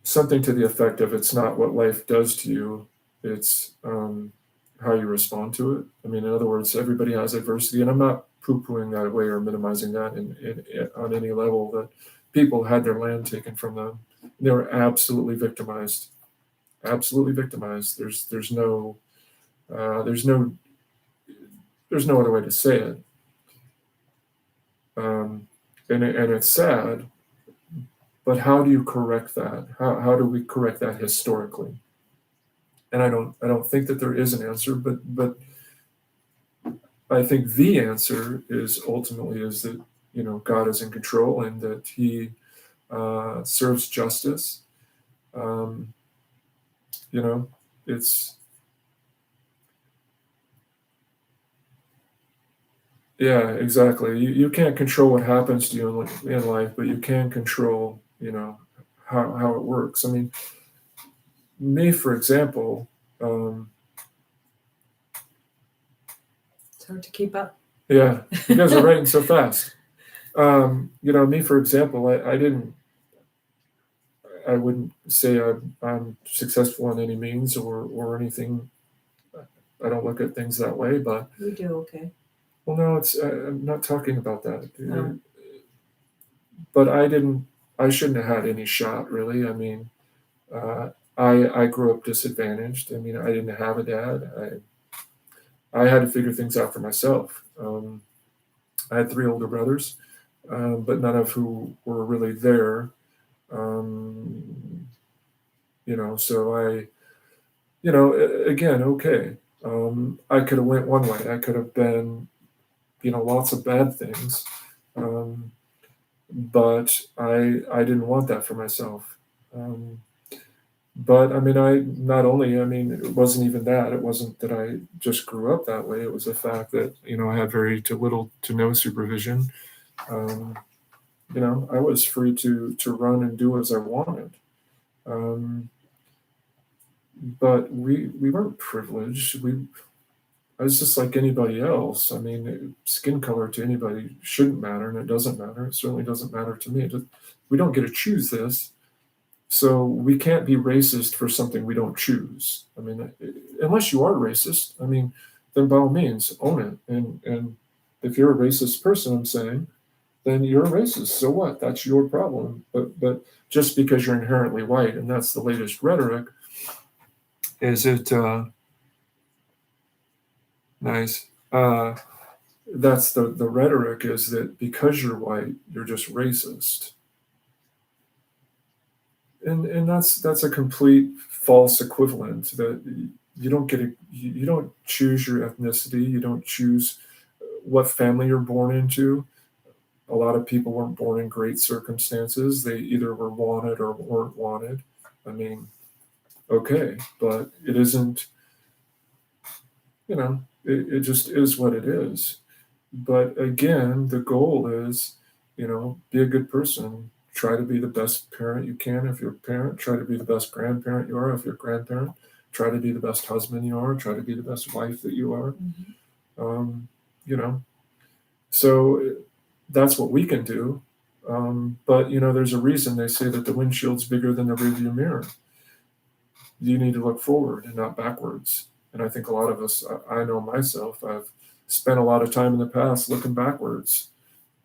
Something to the effect of it's not what life does to you, it's how you respond to it. I mean, in other words, everybody has adversity, and I'm not poo-pooing that away or minimizing that on any level. That people had their land taken from them, they were absolutely victimized, absolutely victimized. Uh, there's no there's no other way to say it, um, and it's sad. But how do you correct that? How do we correct that historically? And I don't think that there is an answer, but I think the answer is ultimately is that God is in control and that He serves justice. Um, you know, it's yeah, exactly. You can't control what happens to you in life, but you can control how it works. I mean, me for example. Um,
It's hard to keep up.
yeah, you guys are writing so fast. Me for example, I wouldn't say I'm successful in any means or anything. I don't look at things that way, but
We do okay.
well, no, I'm not talking about that.
Oh.
But I shouldn't have had any shot, really. I mean, I grew up disadvantaged. I mean, I didn't have a dad. I had to figure things out for myself. I had three older brothers, but none of who were really there. Um, so again, okay. I could have went one way. I could have been, lots of bad things, um, but I didn't want that for myself. Um, but I mean, I mean, it wasn't even that. It wasn't that I just grew up that way. It was the fact that I had very to little to no supervision. Um, I was free to run and do as I wanted. Um, but we weren't privileged. I was just like anybody else. I mean, skin color to anybody shouldn't matter, and it doesn't matter. It certainly doesn't matter to me. We don't get to choose this, so we can't be racist for something we don't choose. I mean, unless you are racist, I mean, then by all means own it. And if you're a racist person, I'm saying, then you're a racist. So what? That's your problem. But just because you're inherently white, and that's the latest rhetoric, is it nice? That's the rhetoric is that because you're white, you're just racist, and that's a complete false equivalent. That you don't choose your ethnicity, you don't choose what family you're born into. A lot of people weren't born in great circumstances. They either were wanted or weren't wanted. I mean, okay, but it isn't. It just is what it is. But again, the goal is, be a good person. Try to be the best parent you can if you're a parent. Try to be the best grandparent you are if you're a grandparent. Try to be the best husband you are. Try to be the best wife that you are.
Mm-hmm.
Um, you know, so that's what we can do. But there's a reason they say that the windshield's bigger than the rearview mirror. You need to look forward and not backwards. And I think a lot of us, I know myself, I've spent a lot of time in the past looking backwards,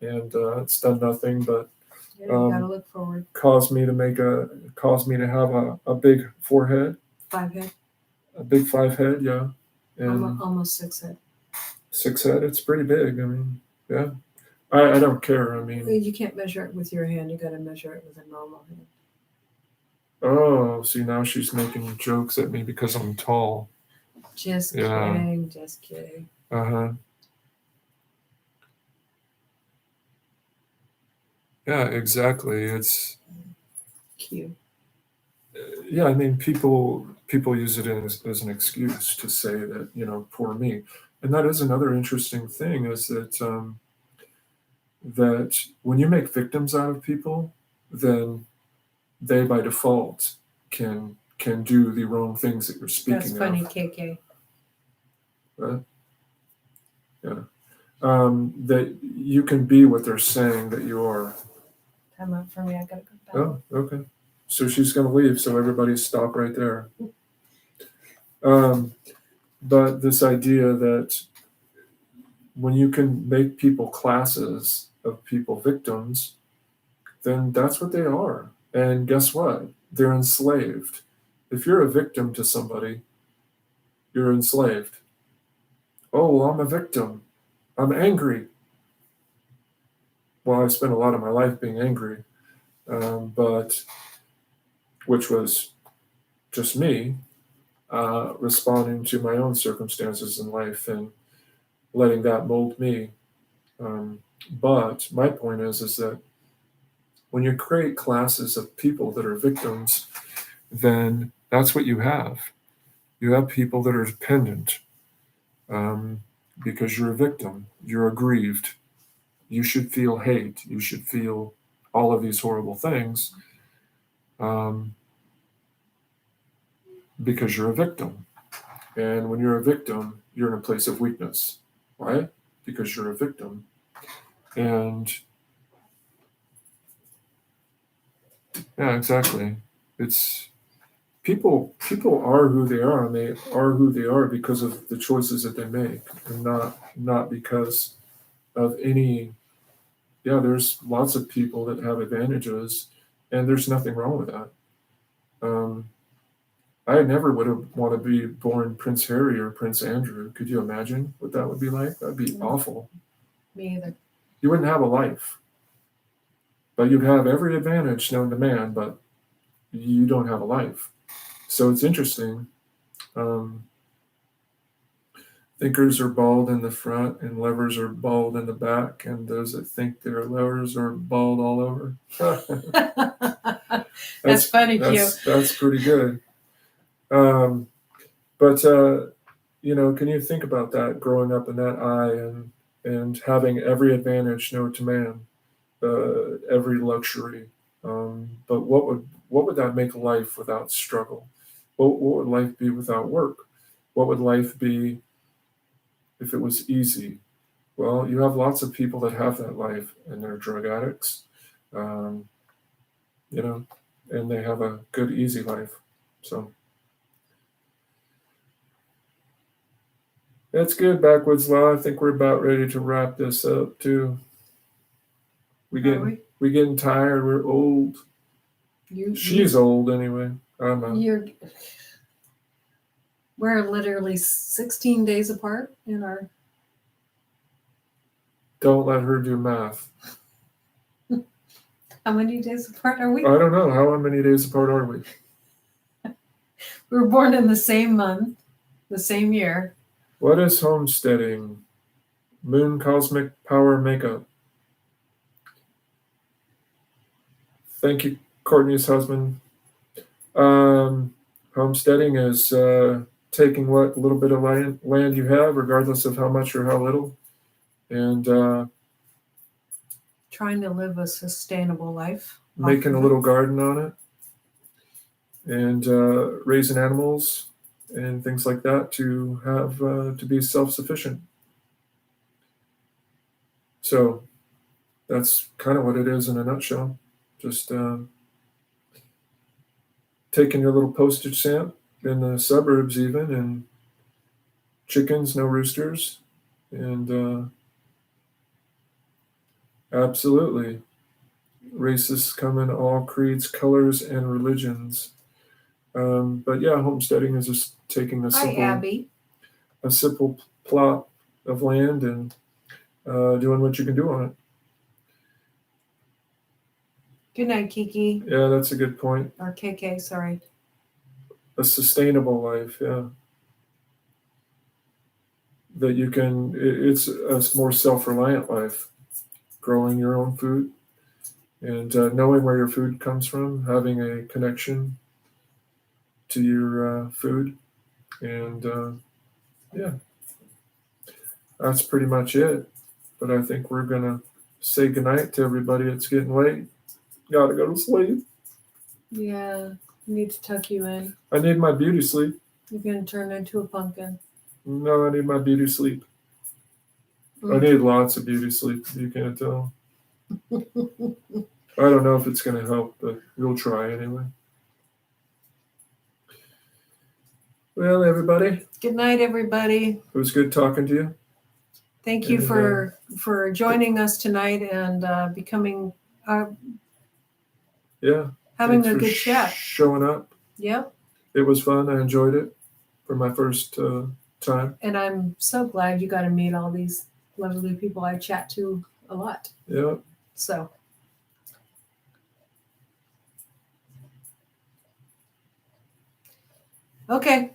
and it's done nothing but
Yeah, you gotta look forward.
caused me to have a big forehead,
5 head,
a big 5 head, yeah, and
almost 6 head.
6 head. It's pretty big. I mean, yeah. I don't care. I mean,
You can't measure it with your hand. You gotta measure it with a normal hand.
oh, see now she's making jokes at me because I'm tall.
Just
Yeah.
kidding. Just kidding.
Uh-huh. Yeah, exactly. It's
Cute.
yeah. I mean, people use it as an excuse to say that poor me, And that is another interesting thing, is that when you make victims out of people, then they by default can do the wrong things that you're speaking
That's funny,
of.
KK.
Right? Yeah. That you can be what they're saying that you are.
Time out for me. I gotta go back.
Oh, okay. So she's going to leave. So everybody stop right there. But this idea that when you can make people classes of people victims, then that's what they are. And guess what? They're enslaved. If you're a victim to somebody, you're enslaved. Oh, well, I'm a victim. I'm angry. Well, I spent a lot of my life being angry, but which was just me responding to my own circumstances in life and letting that mold me. But my point is that when you create classes of people that are victims, then that's what you have. You have people that are dependent because you're a victim, you're aggrieved. You should feel hate. You should feel all of these horrible things um, because you're a victim. And when you're a victim, you're in a place of weakness, right? Because you're a victim. And yeah, exactly. It's people are who they are, and they are who they are because of the choices that they make, and not because of any. Yeah, there's lots of people that have advantages, and there's nothing wrong with that. Um, I never would have want to be born Prince Harry or Prince Andrew. Could you imagine what that would be like? That'd be awful.
Me either.
You wouldn't have a life, but you'd have every advantage known to man, but you don't have a life. So it's interesting. Um, Thinkers are bald in the front and levers are bald in the back, and those that think their levers are bald all over.
That's funny, Q.
That's pretty good. But can you think about that growing up in that eye and having every advantage known to man, every luxury? But what would that make life without struggle? What would life be without work? What would life be if it was easy? Well, you have lots of people that have that life, and they're drug addicts, um, and they have a good, easy life. So that's good, Backwoods Law. I think we're about ready to wrap this up too. We getting tired. We're old. She's old anyway. I'm not.
We're literally 16 days apart in our.
Don't let her do math.
How many days apart are we?
I don't know. How many days apart are we?
We were born in the same month, the same year.
What is homesteading? Moon cosmic power makeup. Thank you, Courtney's husband. Homesteading is taking what little bit of land you have, regardless of how much or how little, and
trying to live a sustainable life.
Making a little garden on it, and raising animals and things like that to have to be self-sufficient. So that's kind of what it is in a nutshell. Just taking your little postage stamp in the suburbs even, and chickens, no roosters, and absolutely. Racists come in all creeds, colors, and religions. But yeah, homesteading is just taking a simple plot of land and doing what you can do on it.
Good night, Kiki.
Yeah, that's a good point.
Or KK, sorry.
A sustainable life, yeah. That you can, it's a more self-reliant life. Growing your own food and knowing where your food comes from, having a connection to your food, and yeah. that's pretty much it. But I think we're going to say goodnight to everybody. It's getting late. Gotta go to sleep.
Yeah, need to tuck you in.
I need my beauty sleep.
You're going to turn into a pumpkin.
No, I need my beauty sleep. I need lots of beauty sleep. You can't tell. I don't know if it's going to help, but we'll try anyway. Well, everybody.
Good night, everybody.
It was good talking to you.
Thank you for joining us tonight and becoming having a good chat.
Showing up.
Yep.
It was fun. I enjoyed it for my first time.
And I'm so glad you got to meet all these lovely people I chat to a lot.
Yep.
So. Okay.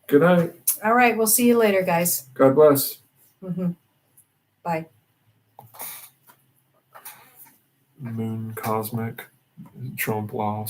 Good night.
All right. We'll see you later, guys.
God bless.
Mm-hmm. Bye.
Moon Cosmic. Trump lost.